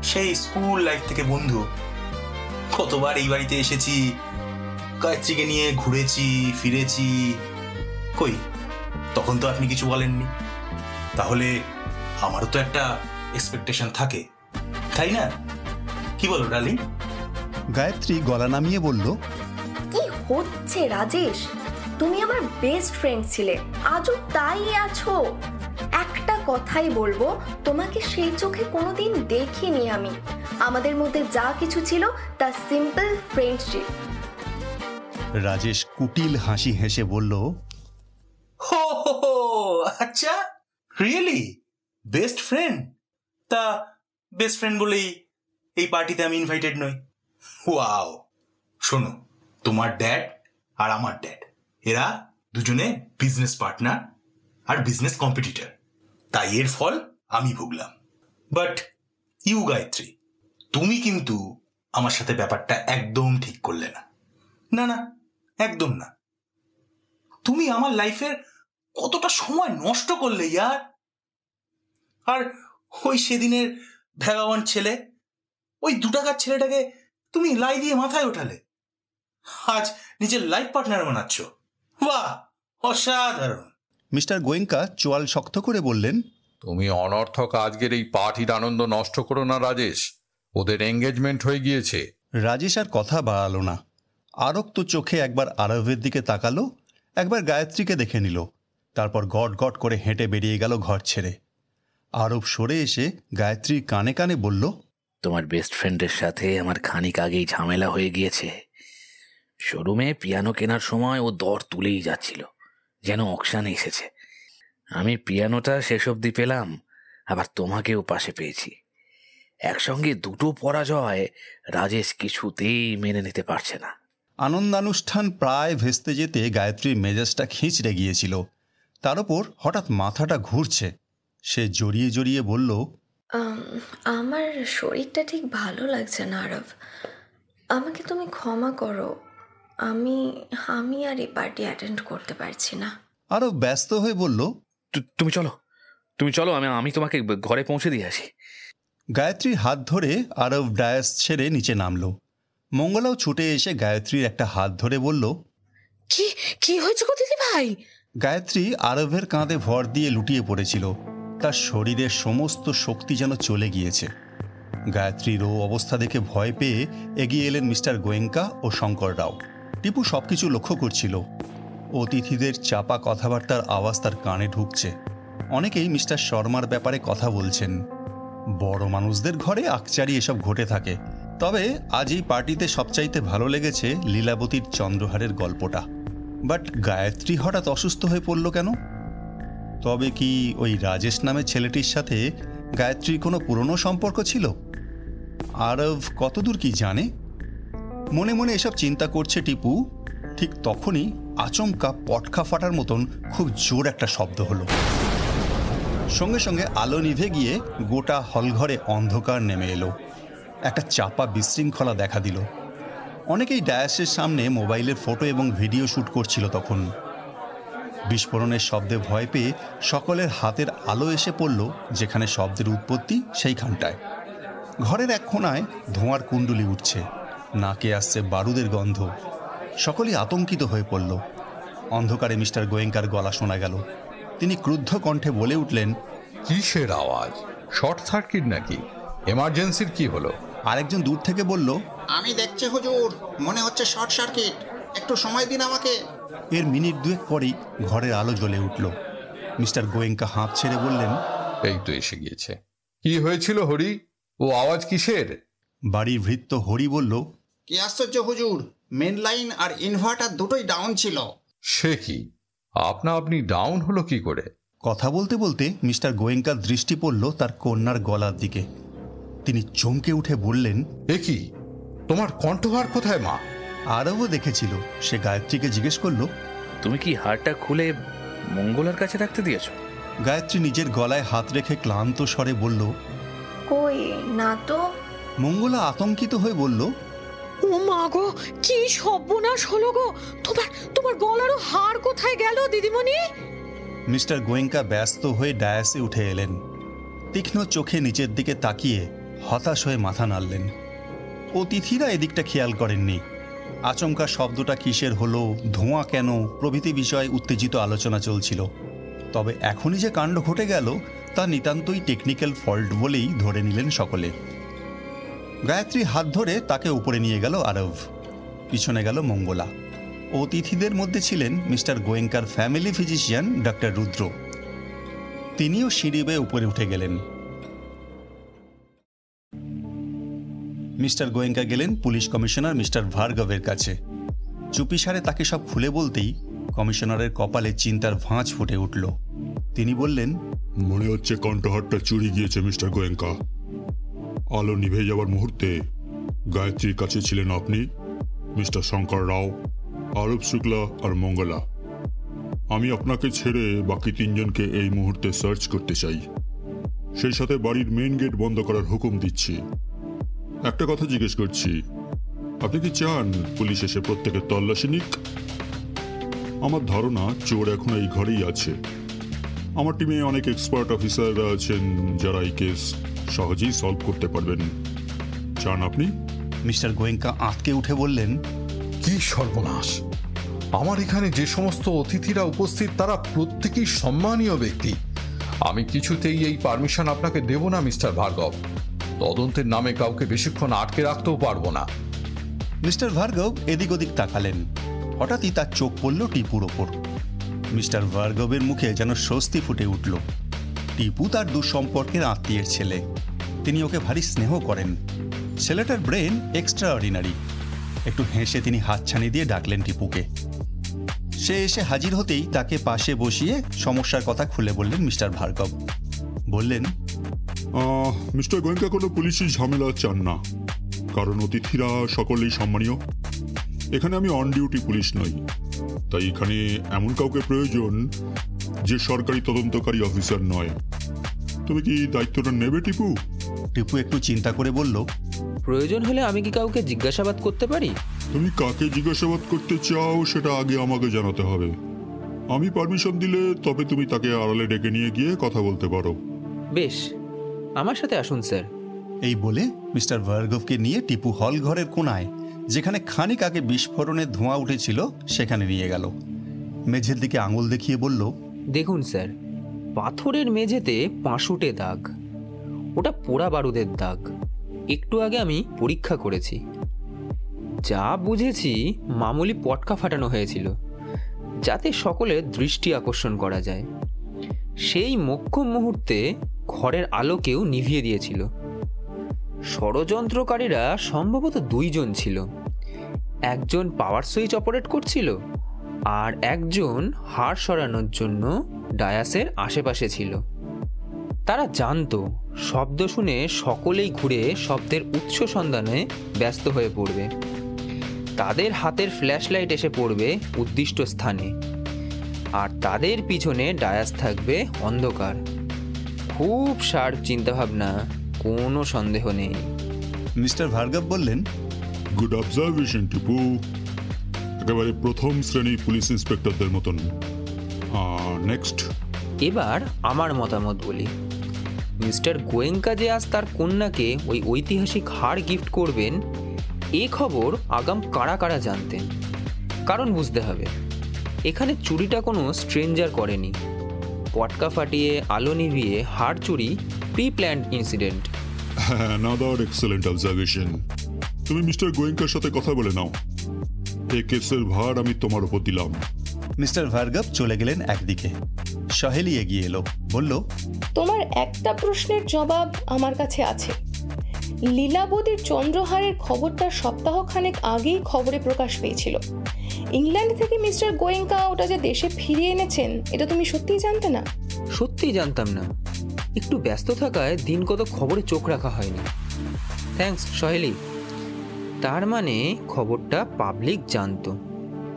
সেই স্কুল লাইফ থেকে বন্ধু। কতবার এই বাড়িতে এসেছি, গায়ত্রীকে নিয়ে ঘুরেছি ফিরেছি। কই, তখন তো আপনি কিছু বলেননি। তাহলে আমারও তো একটা এক্সপেকটেশন থাকে, তাই না? কি বলো ডার্লিং?
গায়ত্রী গলা নামিয়ে বলল,
কি হচ্ছে রাজেশ? তুমি আমার বেস্ট ফ্রেন্ড ছিলে, আজও তাই আছো। একটা কথাই বলবো, তোমাকে সেই চোখে কোনোদিন দেখিনি আমি। আমাদের মধ্যে যা কিছু ছিল তা সিম্পল ফ্রেন্ডশিপ।
রাজেশ কুটিল হাসি হেসে বলল,
হো হো হো, আচ্ছা, রিয়েলি বেস্ট ফ্রেন্ড? তা বেস্ট ফ্রেন্ড বলেই এই পার্টিতে আমি ইনভাইটেড নই? ওয়াও! শোনো, তোমার ড্যাড আর আমার ড্যাড এরা দুজনে বিজনেস পার্টনার আর বিজনেস কম্পিটিটর, তাই এর ফল আমি ভুগলাম। বাট ইউ গায়ত্রী, তুমি কিন্তু আমার সাথে ব্যাপারটা একদম ঠিক করলে না। না না, একদম না। তুমি আমার লাইফের কতটা সময় নষ্ট করলে ইয়ার। আর ওই সেদিনের ভ্যাগাওয়ান ছেলে, ওই 2 টাকার ছেলেটাকে তুমি লাই দিয়ে মাথায় ওঠালে, আজ নিজের লাইফ পার্টনার বানাচ্ছ। বাহ, অসাধারণ।
মিস্টার গোয়েঙ্কা চোয়াল শক্ত করে বললেন,
তুমি অনর্থক আজকের এই পার্টির আনন্দ নষ্ট করো না রাজেশ, ওদের এঙ্গেজমেন্ট হয়ে গিয়েছে।
রাজেশ আর কথা বাড়ালো না। আরক্ত চোখে একবার আরবের দিকে তাকালো, একবার গায়ত্রীকে দেখে নিল, তারপর গট গট করে হেঁটে বেরিয়ে গেল ঘর ছেড়ে। আরব সরে এসে গায়ত্রীর কানে কানে বলল,
তোমার বেস্ট ফ্রেন্ডের সাথে আমার খানিক আগেই ঝামেলা হয়ে গিয়েছে। শোরুমে পিয়ানো কেনার সময় ও দর তুলেই যাচ্ছিল, যেন অকশানে এসেছে। আমি পিয়ানোটা শেষ অবধি পেলাম, আবার তোমাকেও পাশে পেয়েছি। একসঙ্গে 2টো পরাজয় রাজেশ কিছুতেই মেনে নিতে পারছে না।
আনন্দানুষ্ঠান প্রায় ভেস্তে যেতে গায়ত্রীর মেজাজটা খিঁচড়ে গিয়েছিল। তার ওপর হঠাৎ মাথাটা ঘুরছে। সে জড়িয়ে জড়িয়ে বলল,
আমার শরীরটা ঠিক ভালো লাগছে না আরব, আমাকে তুমি ক্ষমা করো, আমি আর এই পার্টি অ্যাটেন্ড করতে পারছি না।
আরব ব্যস্ত হয়ে বলল,
তুমি চলো, আমি তোমাকে ঘরে পৌঁছে দিয়ে আসি।
গায়ত্রীর হাত ধরে আরব ডায়াস ছেড়ে নিচে নামলো। মঙ্গলাও ছুটে এসে গায়ত্রীর একটা হাত ধরে বলল,
কি হয়েছে গো দিদি ভাই?
গায়ত্রী আরবের কাঁধে ভর দিয়ে লুটিয়ে পড়েছিল। তার শরীরের সমস্ত শক্তি যেন চলে গিয়েছে। গায়ত্রীর ও অবস্থা দেখে ভয় পেয়ে এগিয়ে এলেন মিস্টার গোয়েঙ্কা ও শঙ্কর রাও। টিপু সবকিছু লক্ষ্য করছিল। অতিথিদের চাপা কথাবার্তার আওয়াজ তার কানে ঢুকছে। অনেকেই মিস্টার শর্মার ব্যাপারে কথা বলছেন। বড় মানুষদের ঘরে আকচারি এসব ঘটে থাকে। তবে আজ এই পার্টিতে সবচাইতে ভালো লেগেছে লীলাবতীর চন্দ্রহারের গল্পটা। বাট গায়ত্রী হঠাৎ অসুস্থ হয়ে পড়ল কেন? তবে কি ওই রাজেশ নামে ছেলেটির সাথে গায়ত্রীর কোনো পুরনো সম্পর্ক ছিল? আরব কতদূর কি জানে? মনে মনে এসব চিন্তা করছে টিপু। ঠিক তখনই আচমকা পটকা ফাটার মতন খুব জোর একটা শব্দ হলো। সঙ্গে সঙ্গে আলো নিভে গিয়ে গোটা হলঘরে অন্ধকার নেমে এলো। একটা চাপা বিশৃঙ্খলা দেখা দিল। অনেকেই ডায়াসের সামনে মোবাইলের ফটো এবং ভিডিও শ্যুট করছিল তখন। বিস্ফোরণের শব্দে ভয় পেয়ে সকলের হাতের আলো এসে পড়ল যেখানে শব্দের উৎপত্তি সেইখানটায়। ঘরের এক কোণায় ধোঁয়ার কুণ্ডলি উঠছে, নাকে আসছে বারুদের গন্ধ। সকলেই আতঙ্কিত হয়ে পড়ল। অন্ধকারে মিস্টার গোয়েঙ্কার গলা শোনা গেল। তিনি ক্রুদ্ধ কণ্ঠে বলে উঠলেন,
কিসের আওয়াজ? শর্ট সার্কিট নাকি? এমার্জেন্সির কি হলো?
আরেকজন দূর থেকে বলল,
আমি দেখছি হুজুর, মনে হচ্ছে শর্ট সার্কিট, একটু সময় দিন আমাকে।
এর মিনিট 2 পরেই ঘরের আলো জ্বলে উঠল। মিস্টার গোয়েঙ্কা হাঁপ ছেড়ে বললেন,
এই তো এসে গিয়েছে। কি হয়েছিল হরি? ও আওয়াজ কিসের?
বাড়ির ভৃত্য হরি বলল,
কি আশ্চর্য হুজুর, মেন লাইন আর ইনভার্টার দুটোই ডাউন ছিল।
সে কি, আপনি ডাউন হলো কি করে?
কথা বলতে বলতে মিস্টার গোয়েঙ্কার দৃষ্টি পড়ল তার কন্যার গলার দিকে। তিনি চমকে উঠে বললেন,
এ কি, তোমার কণ্ঠহার কোথায় মা?
আরবও দেখেছিল। সে গায়ত্রীকে জিজ্ঞেস করল,
তুমি কি হারটা খুলে মঙ্গলার কাছে রাখতে দিয়েছ?
গায়ত্রী নিজের গলায় হাত রেখে ক্লান্ত স্বরে বলল,
কই না তো।
মঙ্গলা আতঙ্কিত হয়ে বলল,
ও মা গো, কি সর্বনাশ হলো গো! তোমার গলারও হাড় কোথায় গেল দিদিমণি?
মিস্টার গোয়েঙ্কা ব্যস্ত হয়ে ডায়াসে উঠে এলেন। তীক্ষ্ণ চোখে নিচের দিকে তাকিয়ে হতাশ হয়ে মাথা নাড়লেন। অতিথিরা এদিকটা খেয়াল করেননি। আচমকা শব্দটা কিসের হলো, ধোঁয়া কেন প্রভৃতি বিষয়ে উত্তেজিত আলোচনা চলছিল। তবে এখনই যে কাণ্ড ঘটে গেল তা নিতান্তই টেকনিক্যাল ফল্ট বলেই ধরে নিলেন সকলে। গায়ত্রী হাত ধরে তাকে উপরে নিয়ে গেল আরব, পিছনে গেল মঙ্গলা। অতিথিদের মধ্যে ছিলেন মিস্টার গোয়েঙ্কার ফ্যামিলি ফিজিশিয়ান ডক্টর রুদ্র। তিনিও সিঁড়ি বেয়ে উপরে উঠে গেলেন। মিস্টার গোয়েঙ্কা গেলেন পুলিশ কমিশনার মিস্টার ভার্গবের কাছে। চুপিসারে তাকে সব খুলে বলতেই কমিশনারের কপালে চিন্তার ভাঁজ ফুটে উঠল। তিনি বললেন,
মনে হচ্ছে কণ্ঠহারটা চুরি গিয়েছে মিস্টার গোয়েঙ্কা। আলো নিভে যাওয়ার মুহূর্তে গায়ত্রীর কাছে ছিলেন আপনি, মিস্টার শঙ্কর রাও, আরব শুক্লা আর মঙ্গলা। আমি আপনাকে ছেড়ে বাকি তিনজনকে এই মুহূর্তে সার্চ করতে চাই। সেই সাথে বাড়ির মেইন গেট বন্ধ করার হুকুম দিচ্ছি। একটা কথা জিজ্ঞেস করছি, আপনি কি চান পুলিশ এসে প্রত্যেকের তল্লাশি নিক? আমার ধারণা চোর এখন এই ঘরেই আছে। আমার টিমে অনেক এক্সপার্ট অফিসাররা আছেন যারা এই কেস সহজেই সলভ করতে পারবেন। চান আপনি?
মিস্টার গোয়েঙ্কা আঁতকে উঠে বললেন,
কি সর্বনাশ! আমার এখানে যে সমস্ত অতিথিরা উপস্থিত তারা প্রত্যেকেই সম্মানীয় ব্যক্তি। আমি কিছুতেই এই পারমিশন আপনাকে দেব না মিস্টার ভার্গব। তদন্তের নামে কাউকে বেশিক্ষণ আটকে রাখতেও পারবো না।
মিস্টার ভার্গব এদিক ওদিক তাকালেন। হঠাৎই তার চোখ পড়ল টিপুর ওপর। মিস্টার ভার্গবের মুখে যেন স্বস্তি ফুটে উঠল। টিপু তার দুঃসম্পর্কের আত্মীয়ের ছেলে। তিনি ওকে ভারী স্নেহ করেন। ছেলেটার ব্রেন এক্সট্রা অর্ডিনারি। একটু হেসে তিনি হাতছানি দিয়ে ডাকলেন টিপুকে। সে এসে হাজির হতেই তাকে পাশে বসিয়ে সমস্যার কথা খুলে বললেন মিস্টার ভার্গব। বললেন,
মিস্টার গোয়েঙ্কা কোনো পুলিশি ঝামেলা চান না, কারণ অতিথিরা সকলেই সম্মানীয়। এখানে আমি অন ডিউটি পুলিশ নই, তাই এখানে এমন কাউকে প্রয়োজন যে সরকারি তদন্তকারী অফিসার নয়। তুমি কি দায়িত্বটা নেবে টিপু?
টিপু একটু চিন্তা করে বলল,
প্রয়োজন হলে আমি কি কাউকে জিজ্ঞাসাবাদ করতে পারি?
তুমি কাকে জিজ্ঞাসাবাদ করতে চাও সেটা আগে আমাকে জানাতে হবে। আমি পারমিশন দিলে তবে তুমি তাকে আড়ালে ডেকে নিয়ে গিয়ে কথা বলতে পারো।
বেশ, আমার সাথে আসুন স্যার।
এই বলে মিস্টার ভার্গবকে নিয়ে টিপু হল ঘরের কোনায়, যেখানে খানিক আগে বিস্ফোরণের ধোঁয়া উঠেছিল, সেখানে নিয়ে গেল। মেঝের দিকে আঙুল দেখিয়ে বলল,
দেখুন স্যার, পাথরের মেঝেতে পাঁশুটে দাগ। ওটা পোড়া বারুদের দাগ। একটু আগে আমি পরীক্ষা করেছি। যা বুঝেছি মামুলি পটকা ফাটানো হয়েছিল, যাতে সকলের দৃষ্টি আকর্ষণ করা যায়। সেই মোক্ষম মুহূর্তে ঘরের আলোকেও নিভিয়ে দিয়েছিল। ষড়যন্ত্রকারীরা সম্ভবত দুইজন ছিল। একজন পাওয়ার সুইচ অপারেট করছিল, আর একজন হাড় সরানোর জন্য ডায়াসের আশেপাশে ছিল। তারা জানতো শব্দ শুনে সকলেই ঘুরে শব্দের উৎস সন্ধানে ব্যস্ত হয়ে পড়বে। তাদের হাতের ফ্ল্যাশ লাইট এসে পড়বে উদ্দিষ্ট স্থানে, আর তাদের পিছনে ডায়াস থাকবে অন্ধকার। খুব শার্প চিন্তাভাবনা, কোনো সন্দেহ নেই।
মিস্টার ভার্গব বললেন,
গুড অবজারভেশন টিপু। একেবারে প্রথম শ্রেণীর পুলিশ ইন্সপেক্টরদের মতন। নেক্সট।
এবার আমার মতামত বলি। মিস্টার গোয়েঙ্কা যে আজ তার কন্যাকে ওই ঐতিহাসিক হার গিফট করবেন, এ খবর আগাম কারা কারা জানতেন। কারণ বুঝতে হবে, এখানে চুরিটা কোনো স্ট্রেঞ্জার করেনি। পটকা ফাটিয়ে আলো নিভিয়ে হার চুরি pre planned incident.
Another excellent observation. তুমি মিস্টার গোয়েঙ্কার সাথে কথা বলে নাও। এই কেসের ভার আমি তোমার উপর দিলাম।
মিস্টার ভার্গব চলে গেলেন একদিকে। সহেলি এগিয়ে এলো, বলল,
তোমার একটা প্রশ্নের জবাব আমার কাছে আছে। লীলাবতীর চন্দ্রহারের খবরটা সপ্তাহখানেক আগেই খবরে প্রকাশ পেয়েছিল। ইংল্যান্ড থেকে মিস্টার গোয়েঙ্কা ওটা যে দেশে ফিরিয়ে এনেছেন, এটা তুমি সত্যিই জানতে না?
সত্যিই জানতাম না। একটু ব্যস্ত থাকায় দিন কত খবরে চোখ রাখা হয়নি। থ্যাঙ্কস সহেলি। তার মানে খবরটা পাবলিক জানতো।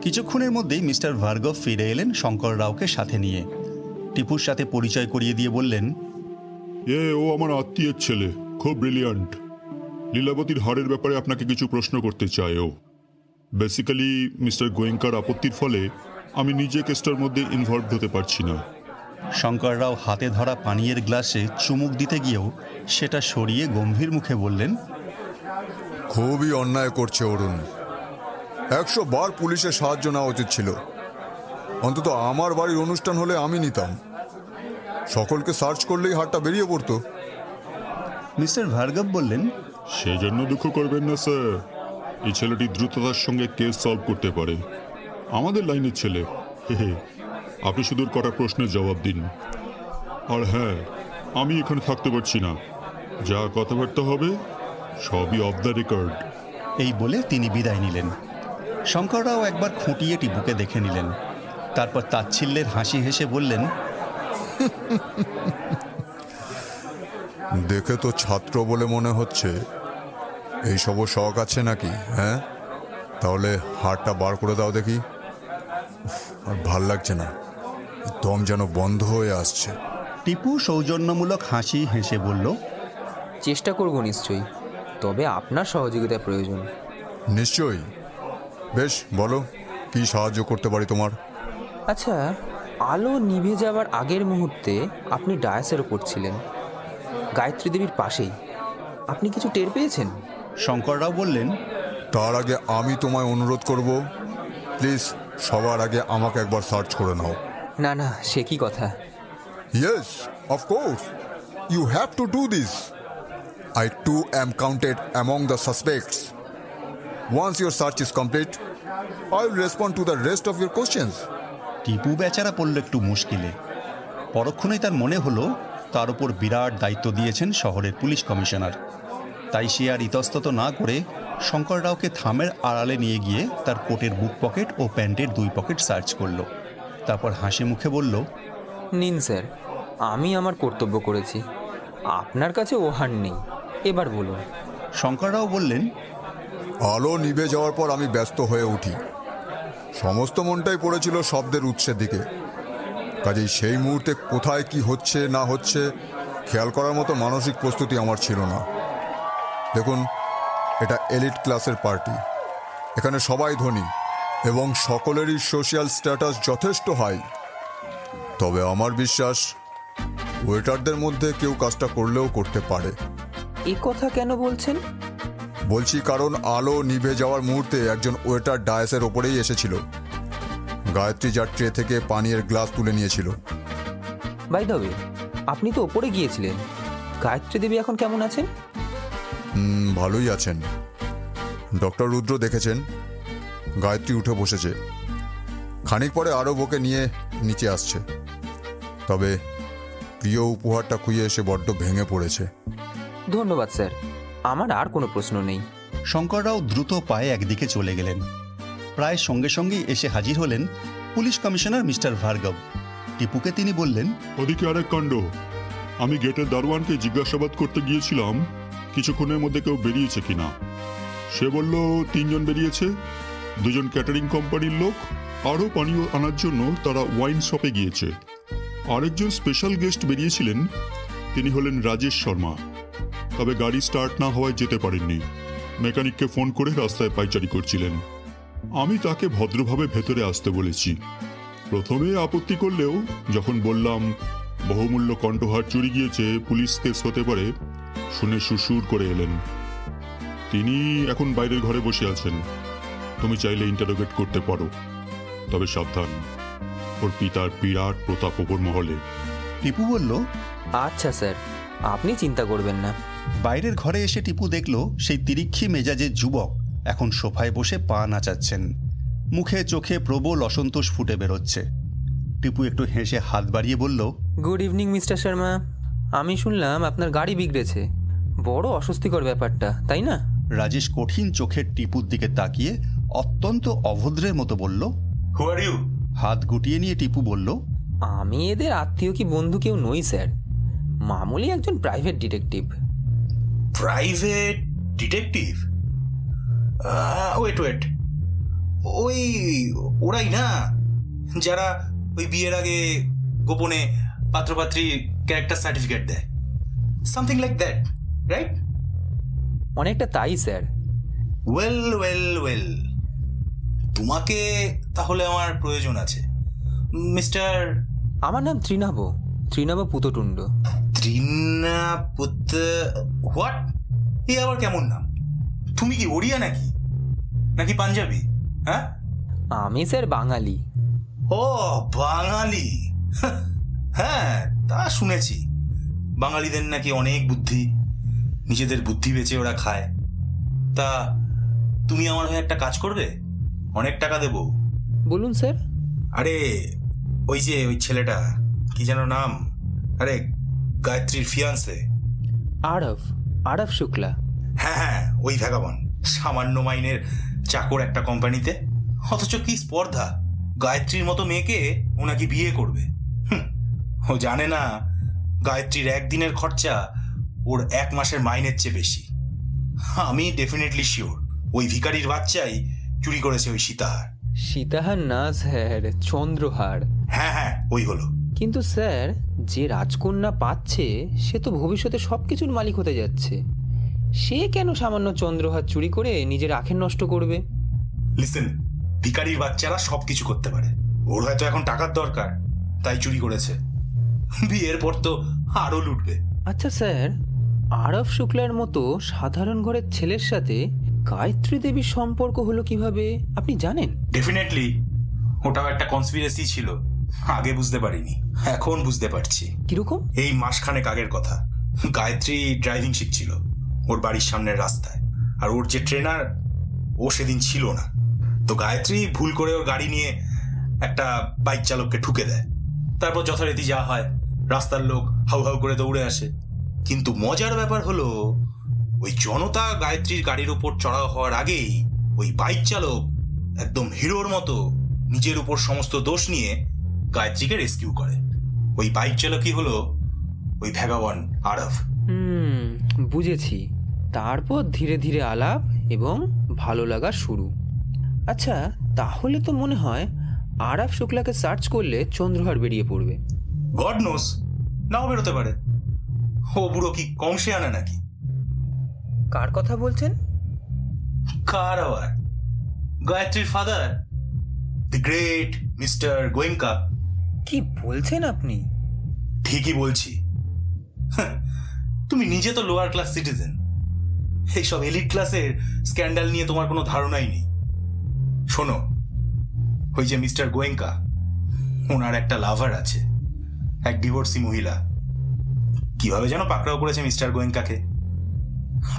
কিছুক্ষণের মধ্যেই মিস্টার ভার্গব ফিরে এলেন শঙ্কর রাওকে সাথে নিয়ে। টিপুর সাথে পরিচয় করিয়ে দিয়ে বললেন,
ও আমার আত্মীয়ের ছেলে, খুব ব্রিলিয়ান্ট। লীলাবতীর হারের ব্যাপারে আপনাকে কিছু প্রশ্ন করতে চায় ও। বেসিক্যালি মিস্টার গোয়েঙ্কার আপত্তির ফলে আমি নিজে কেসটার মধ্যে ইনভলভ হতে পারছি না।
শঙ্কর রাও হাতে ধরা পানীয়ের গ্লাসে চুমুক দিতে গিয়েও সেটা সরিয়ে গম্ভীর মুখে বললেন,
খুবই অন্যায় করছে অরুণ। 100 বার পুলিশের সাহায্য নেওয়া উচিত ছিল। অন্তত আমার বাড়ির অনুষ্ঠান হলে আমি নিতাম। সকলকে সার্চ করলেই হারটা বেরিয়ে পড়তো।
মিস্টার ভার্গব বললেন,
সেজন্য দুঃখ করবেন না স্যার। এই ছেলেটি দ্রুততার সঙ্গে কেস সলভ করতে পারে। আমাদের লাইনের ছেলে। আপনি শুধু কটা প্রশ্নের জবাব দিন। আর হ্যাঁ, আমি এখানে থাকতে পারছি না। যা কথাবার্তা হবে সবই অফ দ্য রেকর্ড।
এই বলে তিনি বিদায় নিলেন। শঙ্কররাও একবার খুঁটিয়ে টিপুকে দেখে নিলেন, তারপর তাচ্ছিল্যের হাসি হেসে বললেন,
দেখে তো ছাত্র বলে মনে হচ্ছে। এইসবও শখ আছে নাকি? হ্যাঁ, তাহলে হাড়টা বার করে দাও দেখি। আর ভাল লাগছে না, দম যেন বন্ধ হয়ে আসছে।
টিপু সৌজন্যমূলক হাসি হেসে বলল,
চেষ্টা করব নিশ্চয়ই, তবে আপনার সহযোগিতা প্রয়োজন।
নিশ্চয়ই। বেশ, বলো কি সাহায্য করতে পারি তোমার?
আচ্ছা, আলো নিভে যাওয়ার আগের মুহূর্তে আপনি ডায়াসের ওপর ছিলেন, গায়ত্রী দেবীর পাশেই। আপনি কিছু টের পেয়েছেন?
শঙ্কররাও বললেন,
তার আগে আমি তোমায় অনুরোধ করব, প্লিজ সবার আগে আমাকে একবার সার্চ করে নাও।
না না, সে কি কথা?
Yes, of course. You have to do this. I too am counted among the suspects. Once your search is complete, I will respond to the rest of your questions.
Tipu বেচারা পড়ল একটু মুশকিলে। পরক্ষণেই তার মনে হলো তার উপর বিরাট দায়িত্ব দিয়েছেন শহরের পুলিশ কমিশনার। তাই সে আর ইতস্তত না করে শঙ্কররাওকে থামের আড়ালে নিয়ে গিয়ে তার কোটের বুক পকেট ও প্যান্টের 2 পকেট সার্চ করল। তারপর হাসি মুখে বলল,
নিন স্যার, আমি আমার কর্তব্য করেছি, আপনার কাছে ওহার নেই। এবার বলুন।
শঙ্কররাও বললেন,
আলো নিভে যাওয়ার পর আমি ব্যস্ত হয়ে উঠি। সমস্ত মনটাই পড়েছিল শব্দের উৎসের দিকে। কাজেই সেই মুহূর্তে কোথায় কি হচ্ছে না হচ্ছে খেয়াল করার মতো মানসিক প্রস্তুতি আমার ছিল না। দেখুন, এটা এলিট ক্লাসের পার্টি। এখানে সবাই ধনী এবং সকলেরই সোশ্যাল স্ট্যাটাস যথেষ্ট হাই। তবে আমার বিশ্বাস ওয়েটারদের মধ্যে কেউ কাজটা করলেও করতে পারে।
এ কথা কেন বলছেন?
বলছি কারণ আলো নিভে যাওয়ার মুহূর্তে একজন ওয়েটার ডায়াসের ওপরেই এসেছিল। গায়ত্রী যার ট্রে থেকে পানীয়ের গ্লাস তুলে নিয়েছিল।
বাই দ্য ওয়ে, আপনি তো ওপরে গিয়েছিলেন। গায়ত্রী দেবী এখন কেমন আছেন?
ভালোই আছেন। ডক্টর রুদ্র দেখেছেন, গায়ত্রী উঠে বসেছে। খানিক পরে আরও ওকে নিয়ে নিচে আসছে। তবে প্রিয় উপহারটা খুঁজে এসে বড্ড ভেঙে পড়েছে।
ধন্যবাদ স্যার, আমার আর কোনো প্রশ্ন নেই।
শঙ্কররাও দ্রুত পায়ে একদিকে চলে গেলেন। প্রায় সঙ্গে সঙ্গেই এসে হাজির হলেন পুলিশ কমিশনার মিস্টার ভার্গব। টিপুকে তিনি বললেন,
ওদিকে আরেক কাণ্ড। আমি গেটের দারোয়ানকে জিজ্ঞাসাবাদ করতে গিয়েছিলাম কিছুক্ষণের মধ্যে কেউ বেরিয়েছে কিনা। সে বলল 3 জন বেরিয়েছে, 2 জন ক্যাটারিং কোম্পানির লোক, আরও পানীয় আনার জন্য তারা ওয়াইন শপে গিয়েছে। আরেকজন স্পেশাল গেস্ট বেরিয়েছিলেন, তিনি হলেন রাজেশ শর্মা। তবে গাড়ি স্টার্ট না হওয়ায় যেতে পারেননি। মেকানিককে ফোন করে রাস্তায় পাইচারি করছিলেন। আমি তাকে ভদ্রভাবে ভেতরে আসতে বলেছি। প্রথমে আপত্তি করলেও যখন বললাম বহুমূল্য কণ্ঠহার চুরি গিয়েছে, পুলিশ কেস হতে পারে, শুনে সুসুর করে এলেন। তিনি এখন বাইরের ঘরে বসে আছেন। তুমি চাইলে ইন্টারোগেট করতে পারো, তবে সাবধান, ওর পিতার বিরাট প্রতাপ ওপর মহলে।
টিপু বলল,
আচ্ছা স্যার, আপনি চিন্তা করবেন না।
বাইরের ঘরে এসে টিপু দেখল সেই তিরিক্ষি মেজাজের যুবক এখন সোফায় বসে পা নাচাচ্ছেন। মুখে চোখে প্রবল অসন্তোষ ফুটে বেরোচ্ছে। টিপু একটু হেসে হাত বাড়িয়ে বলল,
গুড ইভিনিং মিস্টার শর্মা। আমি শুনলাম আপনার গাড়ি বিগড়েছে। বড় অস্বস্তিকর ব্যাপারটা, তাই না?
রাজেশ কঠিন চোখের টিপুর দিকে তাকিয়ে অত্যন্ত অভদ্রের মতো বলল,
হু আর ইউ?
হাত গুটিয়ে নিয়ে টিপু বলল,
আমি এদের আত্মীয় কি বন্ধু কেউ নই স্যার, মামুলি একজন private detective.
Private detective? Wait, ওই ওরাই না যারা ওই বিয়ের আগে গোপনে পাত্রপাত্রী ক্যারেক্টার সার্টিফিকেট দেয়, সামথিং লাইক দ্যাট, রাইট?
অনেকটা তাই স্যার।
ওয়েল, তোমাকে তাহলে আমার প্রয়োজন আছে মিস্টার।
আমার নাম ত্রিনাভ পুতটুণ্ড।
হোয়াট? এ আবার কেমন নাম? তুমি কি ওড়িয়া নাকি পাঞ্জাবি? হ্যাঁ,
আমি স্যার বাঙালি।
ও বাঙালি, হ্যাঁ তা শুনেছি। বাঙালিদের নাকি অনেক বুদ্ধি, নিজেদের বুদ্ধি বেচে ওরা খায়। তা তুমি আমার হয়ে একটা কাজ করবে? অনেক টাকা দেব।
বলুন স্যার।
আরে ওই ছেলেটা কি যেন নাম, আরে গায়ত্রীর ফিয়ান্সে।
আরব শুক্লা।
হ্যাঁ, ওই ভ্যাগাবন, সামান্য মাইনের চাকর একটা কোম্পানিতে। অথচ কি স্পর্ধা, গায়ত্রীর মতো মেয়েকে ও নাকি বিয়ে করবে। ও জানে না গায়ত্রীর একদিনের খরচা ওর 1 মাসের মাইনের চেয়ে বেশি। আমি ডেফিনেটলি শিওর ওই ভিখারির বাচ্চাই চুরি করেছে ওই সীতাহার।
সীতাহার না স্যার, চন্দ্রহার।
হ্যাঁ, ওই হলো।
কিন্তু স্যার, যে রাজকন্যা পাচ্ছে সে তো ভবিষ্যতে সবকিছুর মালিক হতে যাচ্ছে। সে কেন সামান্য চন্দ্রহার চুরি করে নিজের আখের নষ্ট করবে?
লিসেন, ভিখারির বাচ্চারা সবকিছু করতে পারে। ওর হয়তো এখন টাকার দরকার, তাই চুরি করেছে। বিয়ের পর তো আরো লুটবে।
আচ্ছা স্যার, আরব শুক্লার মতো সাধারণ ঘরের ছেলের সাথে গায়ত্রী দেবীর সম্পর্ক হলো কিভাবে আপনি জানেন?
ডেফিনেটলি ওটাও একটা কনস্পিরেসি ছিল। আগে বুঝতে পারিনি, এখন বুঝতে পারছি।
কিরকম?
এই মাসখানেক আগের কথা। গায়ত্রী ড্রাইভিং শিখছিল ওর বাড়ির সামনের রাস্তায়, আর ওর যে ট্রেনার ও সেদিন ছিল না। তো গায়ত্রী ভুল করে ওর গাড়ি নিয়ে একটা বাইক চালককে ঠুকে দেয়। তারপর যথারীতি যা হয়, রাস্তার লোক হাউ হাউ করে দৌড়ে আসে। কিন্তু মজার ব্যাপার হলো, ওই জনতা গায়ত্রীর গাড়ির উপর চড়াও হওয়ার আগেই ওই বাইক চালক একদম হিরোর মতো নিজের উপর সমস্ত দোষ নিয়ে গায়ত্রীকে রেস্কিউ করে। ওই বাইক চালকই হলো ওই ভ্যাগাবন আরব।
বুঝেছি। তারপর ধীরে ধীরে আলাপ এবং ভালো লাগা শুরু। আচ্ছা, তাহলে তো মনে হয় আরব শুক্লাকে সার্চ করলে চন্দ্রহার বেরিয়ে পড়বে।
গড নোস, নাও বেরোতে পারে। ও বুড়ো কি কম সে আনা নাকি?
কার কথা বলছেন?
কার আবার? গায়ত্রীর father, the great mister Goenka.
কি বলছেন আপনি?
ঠিকই বলছি। তুমি নিজে তো লোয়ার ক্লাস সিটিজেন। এইসব এলিট ক্লাসের স্ক্যান্ডাল নিয়ে তোমার কোনো ধারণাই নেই। শোনো, ওই যে মিস্টার গোয়েঙ্কা, ওনার একটা লাভার আছে, এক ডিভোর্সি মহিলা। কিভাবে যেন পাকড়াও করেছে মিস্টার গোয়েঙ্কাকে।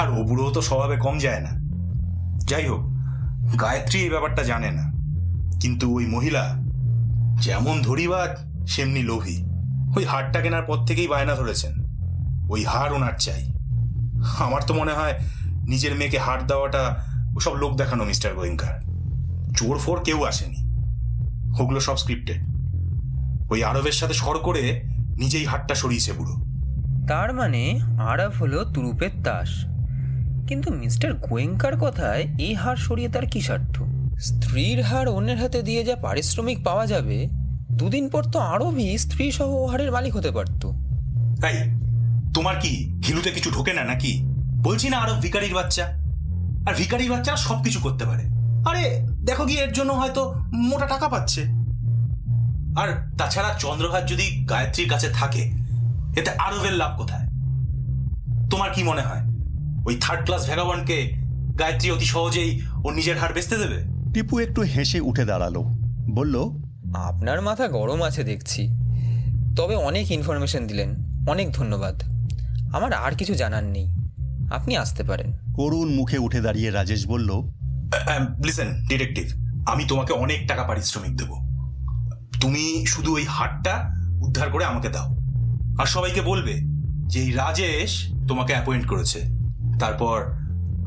আর ও বুড়ো তো স্বভাবে কম যায় না। যাই হোক, গায়ত্রী এই ব্যাপারটা জানে না, কিন্তু ওই মহিলা যেমন ধরিবাজ সেমনি লোভী। ওই হারটা কেনার পর থেকেই বায়না ধরেছেন ওই হার ওনার চাই। আমার তো মনে হয় নিজের মেয়েকে হার দেওয়াটা ওসব লোক দেখানো মিস্টার গোয়েঙ্কার। চোর ফোর কেউ আসেনি, ওগুলো সব স্ক্রিপ্টেড। ওই আরবের সাথে সর করে নিজেই হারটা সরিয়েছে বুড়ো।
তার মানে আরব হলো তুরুপের তাস। কিন্তু মিস্টার গোয়েঙ্কার কথায় এই হার সরিয়ে তার কি স্বার্থ? স্ত্রীর হার অন্যের হাতে দিয়ে যা পারিশ্রমিক পাওয়া যাবে, 2 দিন পর তো আরবই স্ত্রী সহ হারের মালিক হতে পারত।
তাই তোমার কি ঘিলুতে কিছু ঢোকে না নাকি? বলছি না আরব ভিখারির বাচ্চা, আর ভিখারির বাচ্চারা সবকিছু করতে পারে। আরে দেখো গিয়ে এর জন্য হয়তো মোটা টাকা পাচ্ছে। আর তাছাড়া চন্দ্রহার যদি গায়ত্রীর কাছে থাকে, এতে আরবের লাভ কোথায়? তোমার কি মনে হয় ওই 3rd ক্লাস ভ্যাগাবনকে গায়ত্রী অতি সহজেই ওর নিজের হার বেচতে দেবে?
টিপু একটু হেসে উঠে দাঁড়ালো, বলল,
আপনার মাথা গরম আছে দেখছি। তবে অনেক ইনফরমেশন দিলেন, অনেক ধন্যবাদ। আমার আর কিছু জানার নেই, আপনি আসতে পারেন।
করুণ মুখে উঠে দাঁড়িয়ে রাজেশ বলল,
লিসেন ডিটেকটিভ, আমি তোমাকে অনেক টাকা পারিশ্রমিক দেব। তুমি শুধু ওই হারটা উদ্ধার করে আমাকে দাও, আর সবাইকে বলবে যে এই রাজেশ তোমাকে অ্যাপয়েন্ট করেছে। তারপর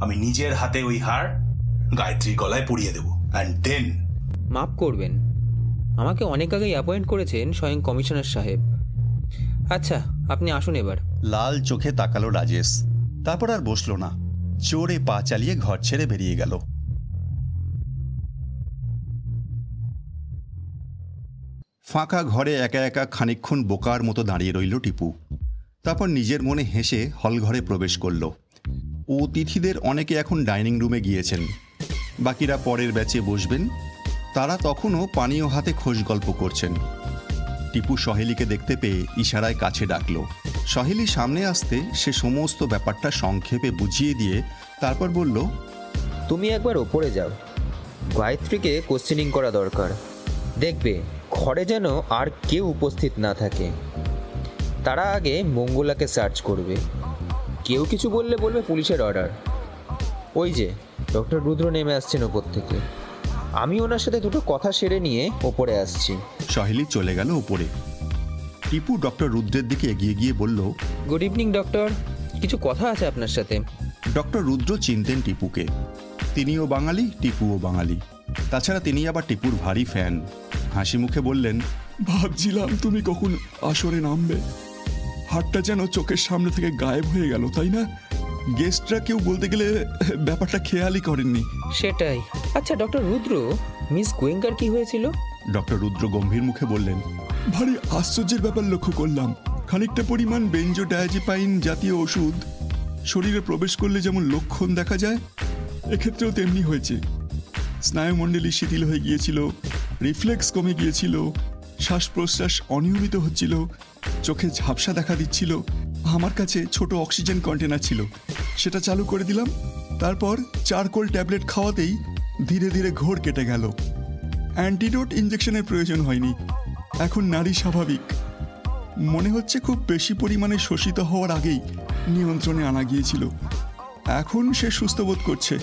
আমি নিজের হাতে ওই হার গায়ত্রীর গলায় পরিয়ে দেব। অ্যান্ড দেন
মাফ করবেন, আমাকে অনেক আগেই অ্যাপয়েন্ট করেছেন স্বয়ং কমিশনার সাহেব। আচ্ছা, আপনি আসুন এবার।
লাল চোখে তাকালো রাজেশ, তারপর আর বসল না, চোরে পা চালিয়ে ঘর ছেড়ে বেরিয়ে গেল। ফাঁকা ঘরে একা একা খানিকক্ষণ বোকার মতো দাঁড়িয়ে রইল টিপু। তারপর নিজের মনে হেসে হলঘরে প্রবেশ করল। অতিথিদের অনেকে এখন ডাইনিং রুমে গিয়েছেন, বাকিরা পরের ব্যাচে বসবেন। তারা তখনও পানীয় হাতে খোশ গল্প করছেন। টিপু সহেলিকে দেখতে পেয়ে ইশারায় কাছে ডাকল। সহেলি সামনে আসতে সে সমস্ত ব্যাপারটা সংক্ষেপে বুঝিয়ে দিয়ে তারপর বলল,
তুমি একবার ওপরে যাও, গায়ত্রীকে কোশ্চেনিং করা দরকার। দেখবে ঘরে যেন আর কেউ উপস্থিত না থাকে। তারা আগে মঙ্গলাকে সার্চ করবে। কেউ কিছু বললে বলবে পুলিশের অর্ডার। ওই যে ডক্টর রুদ্র নেমে আসছেন ওপর থেকে, আমি ওনার সাথে দুটো কথা সেরে নিয়ে ওপরে আসছি।
সহেলি চলে গেল উপরে। টিপু ডক্টর রুদ্রের দিকে এগিয়ে গিয়ে বলল,
গুড ইভিনিং ডক্টর, কিছু কথা আছে আপনার সাথে।
ডক্টর রুদ্র চিনতেন টিপুকে। তিনিও বাঙালি, টিপুও বাঙালি। তাছাড়া তিনি আবার টিপুর ভারী ফ্যান। হাসি মুখে বললেন,
ভাবছিলাম তুমি কখন আসরে নামবে। হাটটা যেন চোখের সামনে থেকে গায়েব হয়ে গেল, তাই না? গেস্টরা কেউ বলতে গেলে ব্যাপারটা খেয়ালই করেননি।
সেটাই। আচ্ছা ডক্টর রুদ্র, মিস গোয়েঙ্কার কি হয়েছিল?
ডক্টর রুদ্র গম্ভীর মুখে বললেন,
ভারী আশ্চর্যের ব্যাপার লক্ষ্য করলাম। খানিকটা পরিমাণ বেনজোডায়াজিপাইন জাতীয় ওষুধ শরীরে প্রবেশ করলে যেমন লক্ষণ দেখা যায়, এক্ষেত্রেও তেমনি হয়েছে। স্নায়ুমণ্ডলী শিথিল হয়ে গিয়েছিল, রিফ্লেক্স কমে গিয়েছিল, শ্বাস প্রশ্বাস অনিয়মিত হচ্ছিল, চোখে ঝাপসা দেখা দিচ্ছিল। আমার কাছে ছোট অক্সিজেন কন্টেনার ছিল, সেটা চালু করে দিলাম। তারপর চারকোল ট্যাবলেট খাওয়াতেই ধীরে ধীরে ঘোর কেটে গেল। অ্যান্টিডোট ইঞ্জেকশনের প্রয়োজন হয়নি। এখন নারী স্বাভাবিক। মনে হচ্ছে খুব বেশি পরিমাণে শোষিত হওয়ার আগেই নিয়ন্ত্রণে আনা গিয়েছিল। এখন সে সুস্থ বোধ করছে,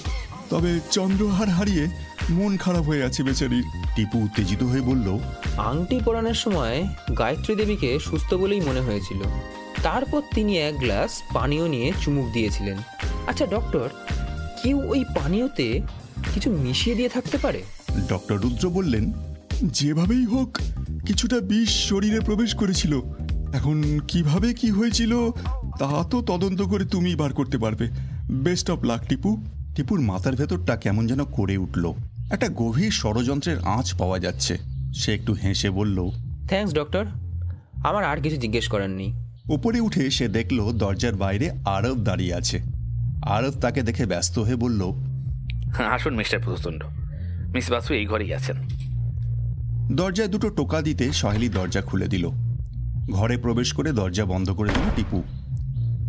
তবে চন্দ্রহার হারিয়ে মন খারাপ হয়ে আছে বেচারির।
টিপু উত্তেজিত হয়ে বলল,
আংটি পরানোর সময় গায়ত্রী দেবীকে সুস্থ বলেই মনে হয়েছিল। তারপর তিনি এক গ্লাস পানীয় নিয়ে চুমুক দিয়েছিলেন। আচ্ছা ডক্টর, কেউ ওই পানীয়তে কিছু মিশিয়ে দিয়ে থাকতে পারে?
ডক্টর রুদ্র বললেন,
যেভাবেই হোক কিছুটা বিষ শরীরে প্রবেশ করেছিল। এখন কিভাবে কি হয়েছিল তা তো তদন্ত করে তুমি বার করতে পারবে। Best of luck Tipu.
টিপুর মাথার ভেতরটা কেমন যেন করে উঠল। একটা গভীর ষড়যন্ত্রের আঁচ পাওয়া যাচ্ছে। সে একটু হেসে বলল,
থ্যাঙ্কস ডক্টর, আমার আর কিছু জিজ্ঞেস করার নেই।
উপরে উঠে সে দেখল দরজার বাইরে আরব দাঁড়িয়ে আছে। আরব তাকে দেখে ব্যস্ত হয়ে বলল,
আসুন মিস্টার পুতুতুণ্ড, মিস বাসু এই ঘরেই আছেন।
দরজায় দুটো টোকা দিতে সহেলি দরজা খুলে দিল। ঘরে প্রবেশ করে দরজা বন্ধ করে দিল টিপু।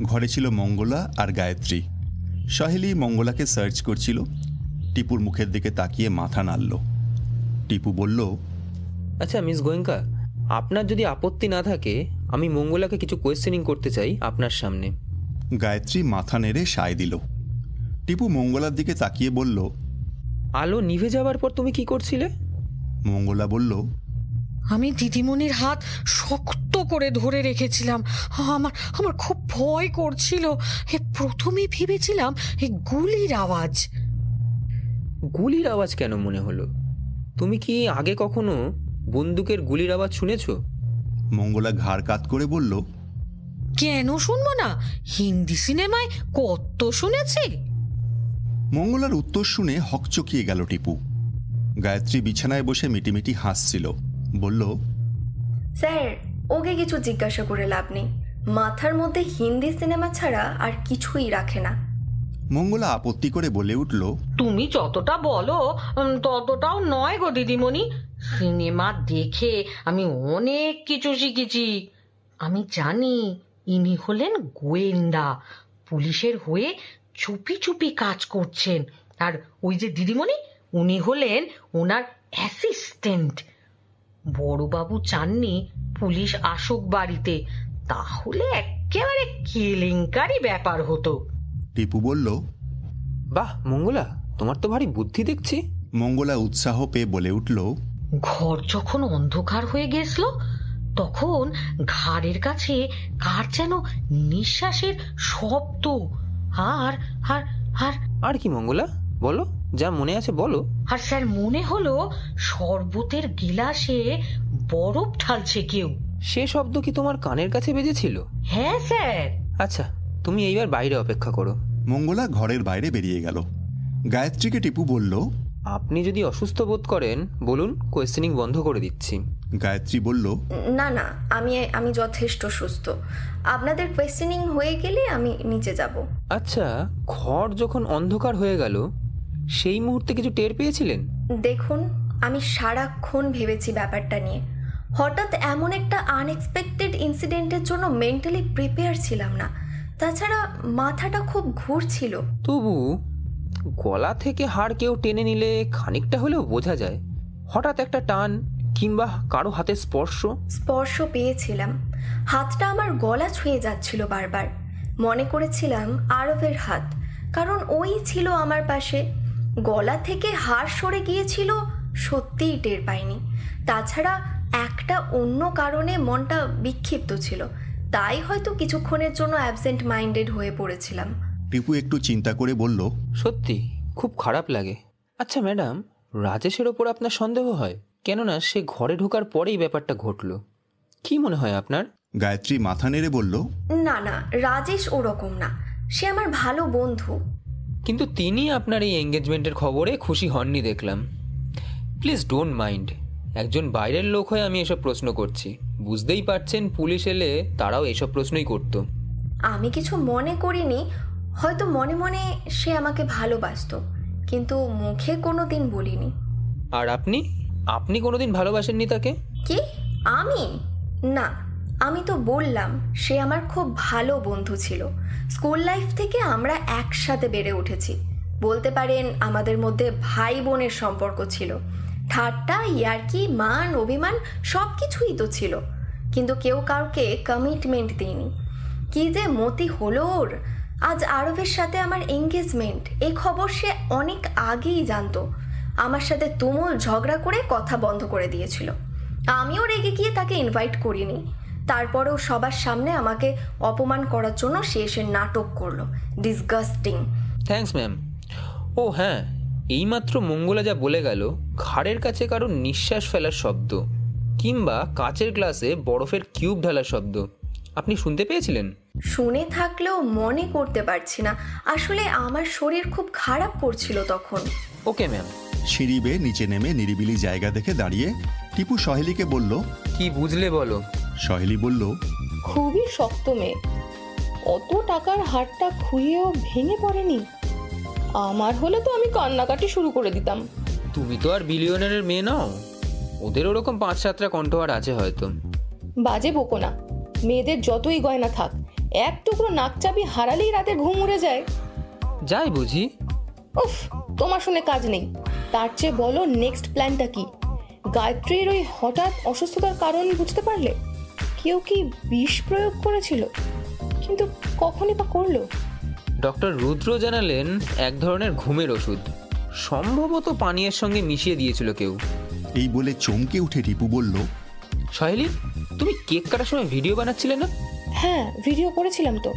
ঘরে ছিল মঙ্গলা আর গায়ত্রী। সহেলি মঙ্গলাকে সার্চ করছিল। টিপুর মুখের দিকে তাকিয়ে মাথা নাড়ল। টিপু বলল,
আচ্ছা মিস গোয়েঙ্কা, আপনার যদি আপত্তি না থাকে আমি মঙ্গলাকে কিছু কোয়েশ্চেনিং করতে চাই আপনার সামনে।
গায়ত্রী মাথা নেড়ে সায় দিল। টিপু মঙ্গলার দিকে তাকিয়ে বলল,
আলো নিভে যাওয়ার পর তুমি কি করছিলে?
মঙ্গলা বলল,
আমি দিদিমণির হাত শক্ত করে ধরে রেখেছিলাম। আমার খুব ভয় করছিল। প্রথমে ভেবেছিলাম গুলির আওয়াজ।
গুলির আওয়াজ কেন মনে হলো? তুমি কি আগে কখনো বন্দুকের গুলির আওয়াজ শুনেছ?
মঙ্গলা ঘাড় কাত করে বলল,
কেন শুনবো না? হিন্দি সিনেমায় কত শুনেছি।
মঙ্গলার উত্তর শুনে হকচকিয়ে গেল টিপু। গায়ত্রী বিছানায় বসে মিটিমিটি হাসছিল। বলল,
স্যার, ওকে কিছু জিজ্ঞাসা করে লাভ নেই। মাথার মধ্যে হিন্দি সিনেমা ছাড়া আর কিছুই রাখে না।
মঙ্গলা আপত্তি করে বলে উঠল,
তুমি যতটা বলো ততটাও নয় গো দিদিমণি। সিনেমা দেখে আমি অনেক কিছু শিখেছি। আমি জানি ইনি হলেন গোয়েন্দা, পুলিশের হয়ে চুপি চুপি কাজ করছেন। আর ওই যে দিদিমণি, উনি হলেন ওনার অ্যাসিস্ট্যান্ট। বড়বাবু চাননি পুলিশ আসুক বাড়িতে, তাহলে একেবারে কেলেঙ্কারি ব্যাপার হতো।
টিপু বলল,
বাহ মঙ্গলা, তোমার তো ভারী বুদ্ধি দেখছি।
মঙ্গলা উৎসাহ পেয়ে বলে উঠল,
ঘর যখন অন্ধকার হয়ে গেছিল তখন ঘাড়ের কাছে কার যেন নিঃশ্বাসের শব্দ। আর আর আর
আর কি মঙ্গলা, বলো, যা মনে আছে বলো।
আর স্যার, মনে হলো শরবতের গিলাসে বরফ ঢালছে কেউ।
সে শব্দ কি তোমার কানের কাছে বেজেছিল?
হ্যাঁ স্যার।
আচ্ছা, তুমি এইবার বাইরে অপেক্ষা করো।
মঙ্গলা ঘরের বাইরে বেরিয়ে গেল। গায়ত্রীকে টিপু বলল,
আপনি যদি অসুস্থ বোধ করেন বলুন, কোয়েশ্চেনিং বন্ধ করে দিচ্ছি।
গায়ত্রী বলল,
না না, আমি যথেষ্ট সুস্থ। আপনাদের কোয়েশ্চেনিং হয়ে গেলে আমি নিচে যাব।
আচ্ছা, ঘর যখন অন্ধকার হয়ে গেল সেই মুহূর্তে কিছু টের পেয়েছিলেন?
দেখুন, আমি সারাক্ষণ ভেবেছি ব্যাপারটা নিয়ে। হঠাৎ এমন একটা আনএক্সপেক্টেড ইনসিডেন্টের জন্য মেন্টালি প্রিপেয়ার ছিলাম না। তাছাড়া মাথাটা খুব ঘুরছিল।
তবু গলা থেকে হাড় কেউ টেনে নিলে খানিকটা হলেও বোঝা যায়। হঠাৎ একটা টান কিংবা কারো হাতে স্পর্শ
পেয়েছিলাম। হাতটা আমার গলা ছুঁয়ে যাচ্ছিল বারবার। মনে করেছিলাম আরবের হাত, কারণ ওই ছিল আমার পাশে। গলা থেকে হাড় সরে গিয়েছিল সত্যিই টের পাইনি। তাছাড়া একটা অন্য কারণে মনটা বিক্ষিপ্ত ছিল, তাই হয়তো কিছুক্ষণের জন্য অ্যাবসেন্ট মাইন্ডেড হয়ে পড়েছিলাম।
টিপু একটু চিন্তা করে বলল,
সত্যি খুব খারাপ লাগে। আচ্ছা ম্যাডাম, রাজেশের ওপর আপনার সন্দেহ হয়? কেননা সে ঘরে ঢোকার পরেই ব্যাপারটা ঘটলো। কি মনে হয় আপনার?
গায়ত্রী মাথা নেড়ে বলল,
না না, রাজেশ ওরকম না, সে আমার ভালো বন্ধু।
কিন্তু তিনি আপনার এই এঙ্গেজমেন্টের খবরে খুশি হননি দেখলাম। প্লিজ ডোন্ট মাইন্ড, একজন বাইরের লোক হয়ে আমি এসব প্রশ্ন করছি। বুঝতেই পারছেন পুলিশ এলে তারাও এসব প্রশ্নই করতো।
আমি কিছু মনে করিনি, হয়তো মনে মনে সে আমাকে ভালোবাসতো, কিন্তু মুখে কোনো দিন বলিনি।
আর আপনি আপনি কোনোদিন ভালোবাসেননি তাকে?
কি আমি? না, আমি তো বললাম সে আমার খুব ভালো বন্ধু ছিল। স্কুল লাইফ থেকে আমরা একসাথে বেড়ে উঠেছি, বলতে পারেন আমাদের মধ্যে ভাই বোনের সম্পর্ক ছিল। ঠাট্টা, ইয়ার্কি, মান অভিমান সব কিছুই তো ছিল, কিন্তু কেউ কাউকে কমিটমেন্ট দিইনি। কি যে মতি হলো ওর! আজ আরবের সাথে আমার এঙ্গেজমেন্ট, এই খবর সে অনেক আগেই জানতো। আমার সাথে তুমুল ঝগড়া করে কথা বন্ধ করে দিয়েছিল। আমিও রেগে গিয়ে তাকে ইনভাইট করিনি। তারপরেও সবার সামনে আমাকে অপমান করার জন্য সে এসে নাটক করলো। ডিসগাস্টিং।
Thanks ma'am. ও হ্যাঁ, এইমাত্র মঙ্গলা যা বলে গেল, ঘাড়ের কাছে কারো নিঃশ্বাস ফেলার শব্দ কিংবা কাচের গ্লাসে বরফের কিউব ঢালার শব্দ আপনি শুনতে পেয়েছিলেন?
শুনে থাকলেও মনে করতে পারছি না, আসলে আমার শরীর খুব খারাপ করছিল তখন।
Okay ma'am.
সিঁড়ি বেয়ে নিচে নেমে নিরিবিলি জায়গা দেখে দাঁড়িয়ে টিপু সহেলিকে বলল,
কি বুঝলে বলো?
সহেলি বলল,
খুবই শক্ত মেয়ে, অত টাকার হারটা খুইয়েও ভেঙে পড়েনি। আমার হলে তো আমি কান্নাকাটি শুরু করে দিতাম।
তুমি তো আর বিলিয়নারের মেয়ে নাও, ওদের ওরকম 5-7টা কণ্ঠহার আছে হয়তো।
বাজে বকো না, মেয়েদের যতই গয়না থাক, এক টুকরো নাকচাবি হারালেই রাতে ঘুম উড়ে যায়।
যাই বুঝি।
উফ, তোমার শুনে কাজ নেই। তার চেয়ে বলো নেক্সট প্ল্যানটা কি? গায়ত্রীর ওই হঠাৎ অসুস্থতার কারণ বুঝতে পারলে? কেউ কি বিষ প্রয়োগ করেছিল? কিন্তু কখনই বা করলো?
ডক্টর রুদ্র জানালেন এক ধরনের ঘুমের ওষুধ, সম্ভবত পানীয়ের সঙ্গে মিশিয়ে দিয়েছিল কেউ।
এই বলে চমকে উঠে টিপু বলল,
সহেলি, তুমি কেক কাটার সময় ভিডিও বানাচ্ছিলে না?
হ্যাঁ, ভিডিও করেছিলাম তো।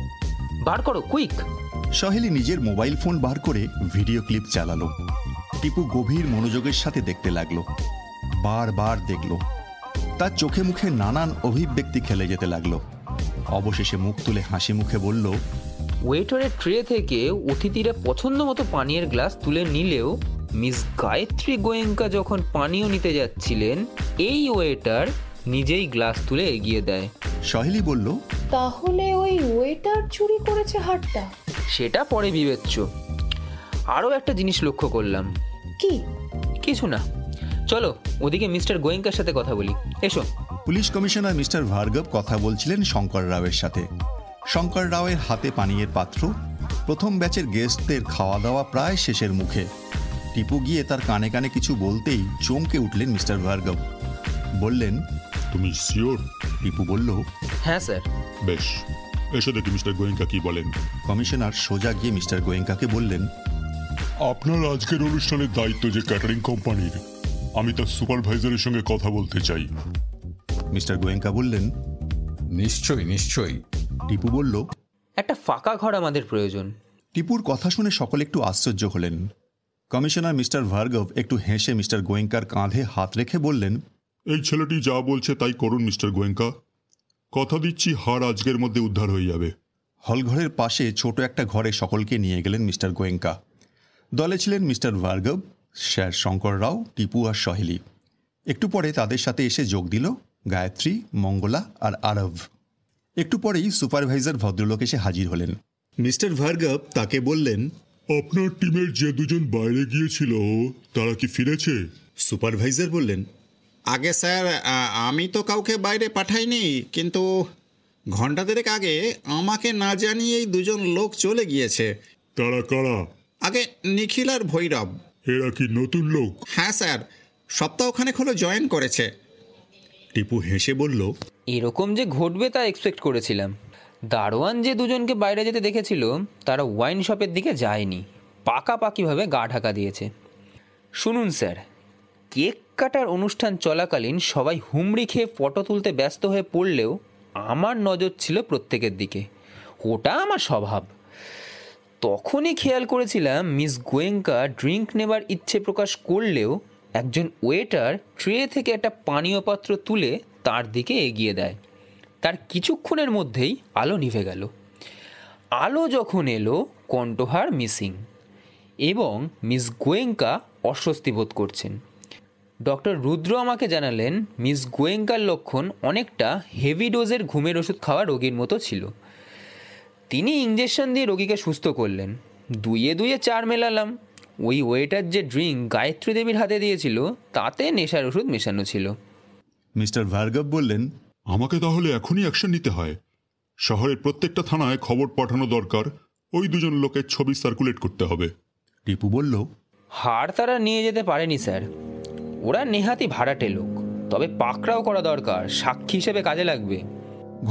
বার করো, কুইক।
সহেলি নিজের মোবাইল ফোন বার করে ভিডিও ক্লিপ চালালো। টিপু গভীর মনোযোগের সাথে দেখতে লাগলো, বারবার দেখলো। তার চোখে মুখে নানান অভিব্যক্তি খেলে যেতে লাগলো। অবশেষে মুখ তুলে হাসি মুখে বলল,
ওয়েটারের ট্রে থেকে অতিথিরা পছন্দ মতো পানীয়ের গ্লাস তুলে নিলেও মিস গায়ত্রী গোয়েঙ্কা যখন পানীয় নিতে যাচ্ছিলেন, এই ওয়েটার নিজেই গ্লাস তুলে এগিয়ে দেয়।
সহেলি বলল,
তাহলে ওই ওয়েটার চুরি করেছে হারটা?
সেটা পরে বিবেচ্য। আরও একটা জিনিস লক্ষ্য করলাম।
কি?
কিছু না, চলো ওদিকে মিস্টার গোয়েঙ্কার সাথে কথা বলি, এসো।
পুলিশ কমিশনার মিস্টার ভার্গব কথা বলছিলেন শঙ্কর রাওয়ের সাথে। শঙ্কর রাওয়ের হাতে পানীয়ের পাত্র। প্রথম ব্যাচের গেস্টদের খাওয়া দাওয়া প্রায় শেষের মুখে। টিপু গিয়ে তার কানে কানে কিছু বলতেই চমকে উঠলেন মিস্টার ভার্গব। বললেন,
তুমি শিওর?
টিপু বলল,
হ্যাঁ স্যার।
বেশ, এসে দেখি মিস্টার গোয়েঙ্কা কি বলেন।
কমিশনার সোজা গিয়ে মিস্টার গোয়েঙ্কাকে বললেন,
আপনার আজকের অনুষ্ঠানের দায়িত্ব যে ক্যাটারিং কোম্পানির, আমি তার সুপারভাইজারের সঙ্গে কথা বলতে চাই।
মিস্টার গোয়েঙ্কা বললেন,
নিশ্চয়ই নিশ্চয়ই।
টিপু বলল,
একটা ফাঁকা ঘর আমাদের প্রয়োজন।
টিপুর কথা শুনে সকলে একটু আশ্চর্য হলেন। কমিশনার মিস্টার ভার্গব একটু হেসে মিস্টার গোয়েঙ্কার কাঁধে হাত রেখে বললেন,
এই ছেলেটি যা বলছে তাই করুন মিস্টার গোয়েঙ্কা। কথা দিচ্ছি হার আজকের মধ্যে উদ্ধার হয়ে যাবে।
হলঘরের পাশে ছোট একটা ঘরে সকলকে নিয়ে গেলেন মিস্টার গোয়েঙ্কা। দলে ছিলেন মিস্টার ভার্গব, স্যার শঙ্কর রাও, টিপু আর সহেলি। একটু পরে তাদের সাথে এসে যোগ দিল গায়ত্রী, মঙ্গলা আর আরব। একটু পরেই সুপারভাইজার ভদ্রলোক এসে হাজির হলেন। মিস্টার ভার্গব তাকে বললেন,
আপনার টিমের যে দুজন বাইরে গিয়েছিল তারা কি ফিরেছে?
সুপারভাইজার বললেন,
আগে স্যার, আমি তো কাউকে বাইরে পাঠাইনি, কিন্তু ঘন্টা দেড়েক আগে আমাকে না জানিয়েই দুজন লোক চলে গিয়েছে।
তারা কারা?
আগে নিখিল আর ভৈরব।
এরা কি নতুন লোক?
হ্যাঁ স্যার, সপ্তাহখানেক হলো জয়েন করেছে।
টিপু হেসে বলল,
এরকম যে ঘটবে তা এক্সপেক্ট করেছিলাম। দারোয়ান যে দুজনকে বাইরে যেতে দেখেছিল তারা ওয়াইন শপের দিকে যায়নি, পাকাপাকিভাবে গা ঢাকা দিয়েছে। শুনুন স্যার, কেক কাটার অনুষ্ঠান চলাকালীন সবাই হুমড়ি খেয়ে ফটো তুলতে ব্যস্ত হয়ে পড়লেও আমার নজর ছিল প্রত্যেকের দিকে। ওটা আমার স্বভাব। তখনই খেয়াল করেছিলাম মিস গোয়েঙ্কা ড্রিঙ্ক নেবার ইচ্ছে প্রকাশ করলেও একজন ওয়েটার ট্রে থেকে একটা পানীয় পাত্র তুলে তার দিকে এগিয়ে দেয়। তার কিছুক্ষণের মধ্যেই আলো নিভে গেল। আলো যখন এলো কণ্ঠহার মিসিং এবং মিস গোয়েঙ্কা অস্বস্তি বোধ করছেন। ডক্টর রুদ্র আমাকে জানালেন মিস গোয়েঙ্কার লক্ষণ অনেকটা হেভি ডোজের ঘুমের ওষুধ খাওয়া রোগীর মতো ছিল। তিনি ইঞ্জেকশন দিয়ে রোগীকে সুস্থ করলেন। দুইয়ে 4 মেলালাম। ওই ওয়েটার যে ড্রিঙ্ক গায়ত্রী দেবীর হাতে দিয়েছিল তাতে নেশার ওষুধ মেশানো ছিল।
মিস্টার ভার্গব বললেন,
আমাকে তাহলে এখনই অ্যাকশন নিতে হয়। শহরের প্রত্যেকটা থানায় খবর পাঠানো দরকার, ওই দুজন লোকের ছবি সার্কুলেট করতে হবে।
টিপু বলল,
হার তারা নিয়ে যেতে পারেনি স্যার, ওরা নেহাতি ভাড়াটে লোক, তবে পাকড়াও করা দরকার, সাক্ষী হিসেবে কাজে লাগবে।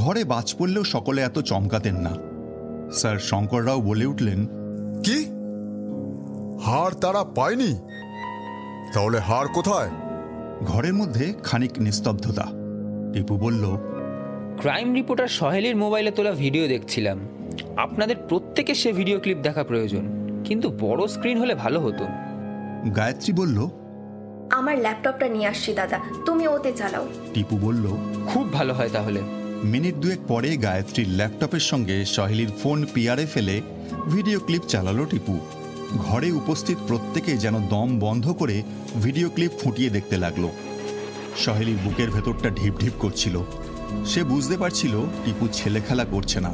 ঘরে বাজ পড়লেও সকলে এত চমকাতেন না। স্যার শঙ্কররাও বলে উঠলেন,
কি হার তারা পায়নি? তাহলে হার কোথায়?
ঘরের মধ্যে খানিক নিস্তব্ধতা। টিপু বলল,
ক্রাইম রিপোর্টার সহেলির মোবাইলে তোলা ভিডিও দেখছিলাম। আপনাদের প্রত্যেকের সে ভিডিও ক্লিপ দেখা প্রয়োজন, কিন্তু বড় স্ক্রিন হলে ভালো হতো।
গায়ত্রী বলল,
আমার ল্যাপটপটা নিয়ে আসছি দাদা, তুমি ওতে চালাও।
টিপু বলল,
খুব ভালো হয় তাহলে।
মিনিট দুয়েক পরে গায়ত্রীর ল্যাপটপের সঙ্গে সহেলির ফোন পিয়ারে ফেলে ভিডিও ক্লিপ চালালো টিপু। ঘরে উপস্থিত প্রত্যেকে যেন দম বন্ধ করে ভিডিও ক্লিপ ফুটিয়ে দেখতে লাগলো। সহেলির বুকের ভেতরটা ঢিপ ঢিপ করছিল। সে বুঝতে পারছিল টিপু ছেলে খেলা করছে না,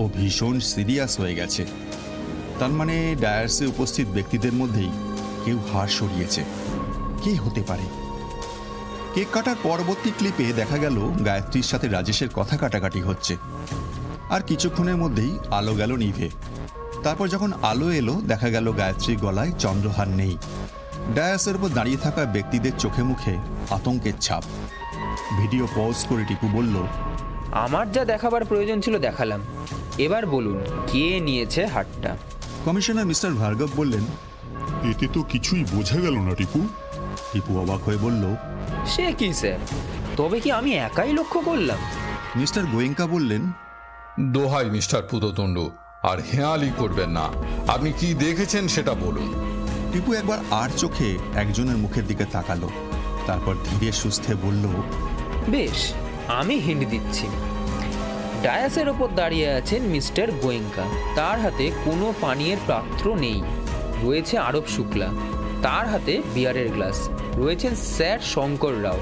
ও ভীষণ সিরিয়াস হয়ে গেছে। তার মানে ডায়ার্সে উপস্থিত ব্যক্তিদের মধ্যেই কেউ হার সরিয়েছে। কে হতে পারে? কেক কাটার পরবর্তী ক্লিপে দেখা গেল গায়ত্রীর সাথে রাজেশের কথা কাটাকাটি হচ্ছে। আর কিছুক্ষণের মধ্যেই আলো গেল নিভে। তারপর যখন আলো এলো দেখা গেল গায়ত্রীর গলায় চন্দ্রহার নেই। ডায়াসের উপর দাঁড়িয়ে থাকা ব্যক্তিদের চোখে মুখে আতঙ্কের ছাপ। ভিডিও পজ করে টিপু বলল,
আমার যা দেখাবার প্রয়োজন ছিল দেখালাম, এবার বলুন কে নিয়েছে হারটা?
কমিশনার মিস্টার ভার্গব বললেন,
এতে তো কিছুই বোঝা গেল না টিপু।
টিপু অবাক হয়ে বলল,
সে কি স্যার, তবে কি আমি একাই লক্ষ্য করলাম?
মিস্টার গোয়েঙ্কা বললেন,
দোহাই মিস্টার পুততুণ্ড, আর হেয়ালি করবেন না। আপনি কি দেখেছেন সেটা বলুন।
টিপু একবার আর চোখে একজনের মুখের দিকে তাকালো, তারপর ধীরে সুস্থে বলল,
বেশ, আমি হিন্ট দিচ্ছি। ডায়াসের ওপর দাঁড়িয়ে আছেন মিস্টার গোয়েঙ্কা, তার হাতে কোনো পানীয়ের পাত্র নেই। রয়েছে আরব শুক্লা, তার হাতে বিয়ারের গ্লাস। রয়েছেন স্যার শঙ্কর রাও,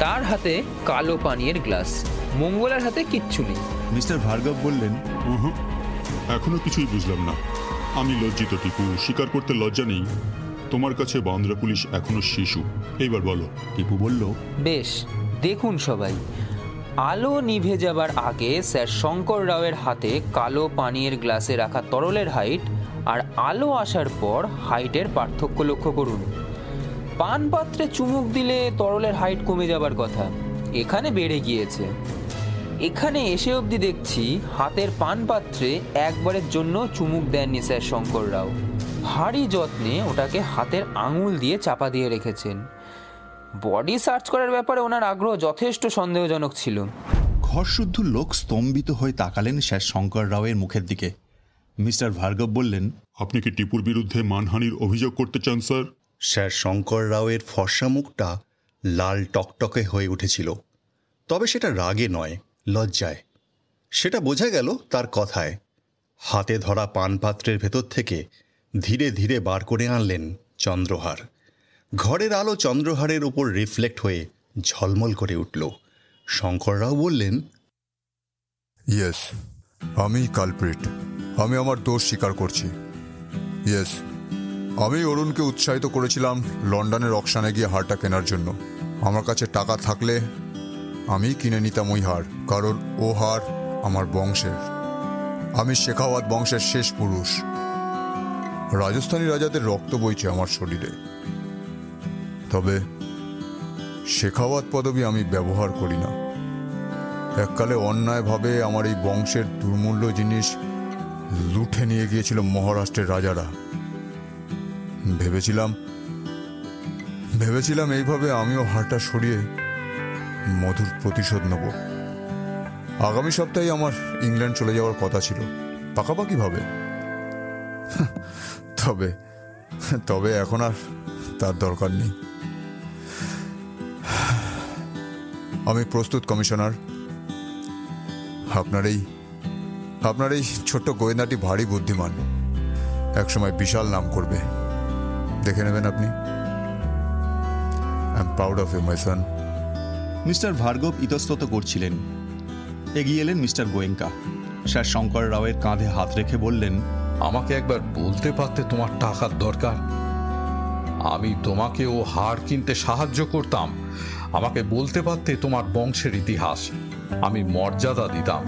তার হাতে কালো পানীয়ের গ্লাস। মঙ্গলার হাতে কিচ্ছু নেই।
মিস্টার ভার্গব বললেন,
এখনো কিছুই বুঝলাম না। আমি লজ্জিত টিপু, স্বীকার করতে লজ্জা নেই। তোমার কাছে বান্দ্রা পুলিশ এখনো শিশু। এইবার বলো।
টিপু বলল,
বেশ, দেখুন সবাই, আলো নিভে যাবার আগে স্যার শঙ্কর রাওয়ের হাতে কালো পানীয়ের গ্লাসে রাখা তরলের হাইট আর আলো আসার পর হাইটের পার্থক্য লক্ষ্য করুন। পান পাত্রে চুমুক দিলে তরলের হাইট কমে যাবার কথা, এখানে বেড়ে গিয়েছে। এখানে এসে অবধি দেখছি হাতের পান পাত্রে একবারের জন্য চুমুক দেননি স্যার শঙ্কর রাও। ভারী যত্নে ওটাকে হাতের আঙুল দিয়ে চাপা দিয়ে রেখেছেন। বডি সার্চ করার ব্যাপারে ওনার আগ্রহ যথেষ্ট সন্দেহজনক ছিল।
ঘরশুদ্ধ লোক স্তম্ভিত হয়ে তাকালেন স্যার শঙ্কর রাওয়ের মুখের দিকে। মিস্টার ভার্গব বললেন,
আপনি কি টিপুর বিরুদ্ধে মানহানির অভিযোগ করতে চান স্যার?
স্যার শঙ্কর রাওয়ের ফর্সা মুখটা লাল টকটকে হয়ে উঠেছিল, তবে সেটা রাগে নয়, লজ্জায়। সেটা বোঝা গেল তার কথায়। হাতে ধরা পানপাত্রের ভেতর থেকে ধীরে ধীরে বার করে আনলেন চন্দ্রহার। ঘরের আলো চন্দ্রহারের উপর রিফ্লেক্ট হয়ে ঝলমল করে উঠল। শঙ্কররাও বললেন,
ইয়েস, আমি কালপ্রিট। আমি আমার দোষ স্বীকার করছি। ইয়েস, আমি অরুণকে উৎসাহিত করেছিলাম লন্ডনের অকশানে গিয়ে হারটা কেনার জন্য। আমার কাছে টাকা থাকলে আমি কিনে নিতাম ওই হার, কারণ ও হার আমার বংশের। আমি শেখাওয়াত বংশের শেষ পুরুষ। রাজস্থানী রাজাদের রক্ত বইছে আমার শরীরে, তবে শেখাওয়াত পদবি আমি ব্যবহার করি না। এককালে অন্যায়ভাবে আমার এই বংশের দুর্মূল্য জিনিস লুঠে নিয়ে গিয়েছিল মহারাষ্ট্রের রাজারা। ভেবেছিলাম এইভাবে আমিও হারটা সরিয়ে মধুর প্রতিশোধ নেব। আগামী সপ্তাহে আমার ইংল্যান্ড চলে যাওয়ার কথা ছিল পাকাপাকি ভাবে, তবে তবে এখন আর তার দরকার নেই। আমি প্রস্তুত কমিশনার। আপনার এই ছোট্ট গোয়েন্দাটি ভারী বুদ্ধিমান, একসময় বিশাল নাম করবে, দেখে নেবেন আপনি। I am proud of you my son.
Mister Bhargav ইতস্তত করছিলেন। এগিয়ে এলেন মিস্টার গোয়েঙ্কা। স্যার শঙ্কর রাওয়ের কাঁধে হাত রেখে বললেন,
আমাকে একবার বলতে পারতে তোমার টাকার দরকার? আমি তোমাকে ও হার কিনতে সাহায্য করতাম। আমাকে বলতে পারতে তোমার বংশের ইতিহাস, আমি মর্যাদা দিতাম।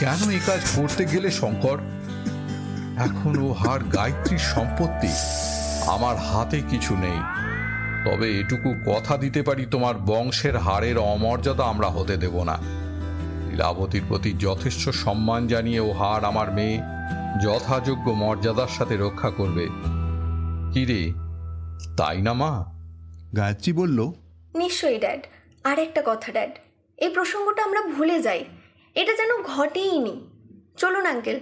কেন এই কাজ করতে গেলে শঙ্কর? এখন ও হার গায়ত্রীর সম্পত্তি, আমার হাতে কিছু নেই। তবে এটুকু কথা দিতে পারি, তোমার বংশের হারের অমর্যাদা আমরা হতে দেব না। লীলাবতীর প্রতি যথেষ্ট সম্মান জানিয়ে ও হার আমার মেয়ে যথাযোগ্য মর্যাদার সাথে রক্ষা করবে। কি রে, তাই না মা?
গায়ত্রী বলল,
নিশ্চয়ই ড্যাড। আর একটা কথা ড্যাড, এই প্রসঙ্গটা আমরা ভুলে যাই, এটা যেন ঘটেই নি। চলুন আঙ্কেল,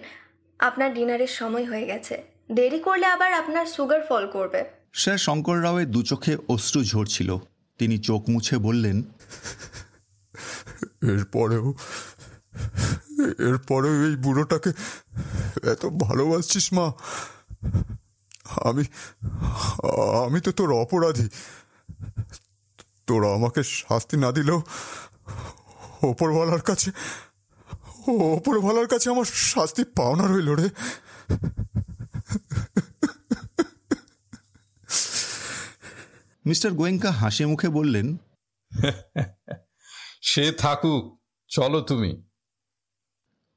আপনার ডিনারের সময় হয়ে গেছে, দেরি করলে আবার আপনার সুগার ফল করবে।
স্যার শঙ্কর রাওয়ের দু চোখে অশ্রু ঝরছিল। তিনি চোখ মুছে বললেন,
এরপরেও এই বুড়োটাকে এত ভালোবাসছিস মা? আমি তো তোর অপরাধী। তোরা আমাকে শাস্তি না দিলেও ওপরওয়ালার কাছে আমার শাস্তি পাওনা রইল রে।
মিস্টার গোয়েঙ্কা হাসি মুখে বললেন,
সে থাকুক, চলো তুমি।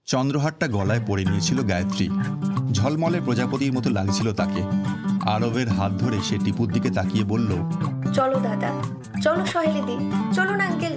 চন্দ্রহারটা গলায় পড়ে নিয়েছিল গায়ত্রী। ঝলমলে প্রজাপতির মতো লাগছিল তাকে। আরবের হাত ধরে সে টিপুর দিকে তাকিয়ে বলল,
চলো দাদা, চলো সহেলিদি, চলুন আঙ্কেল।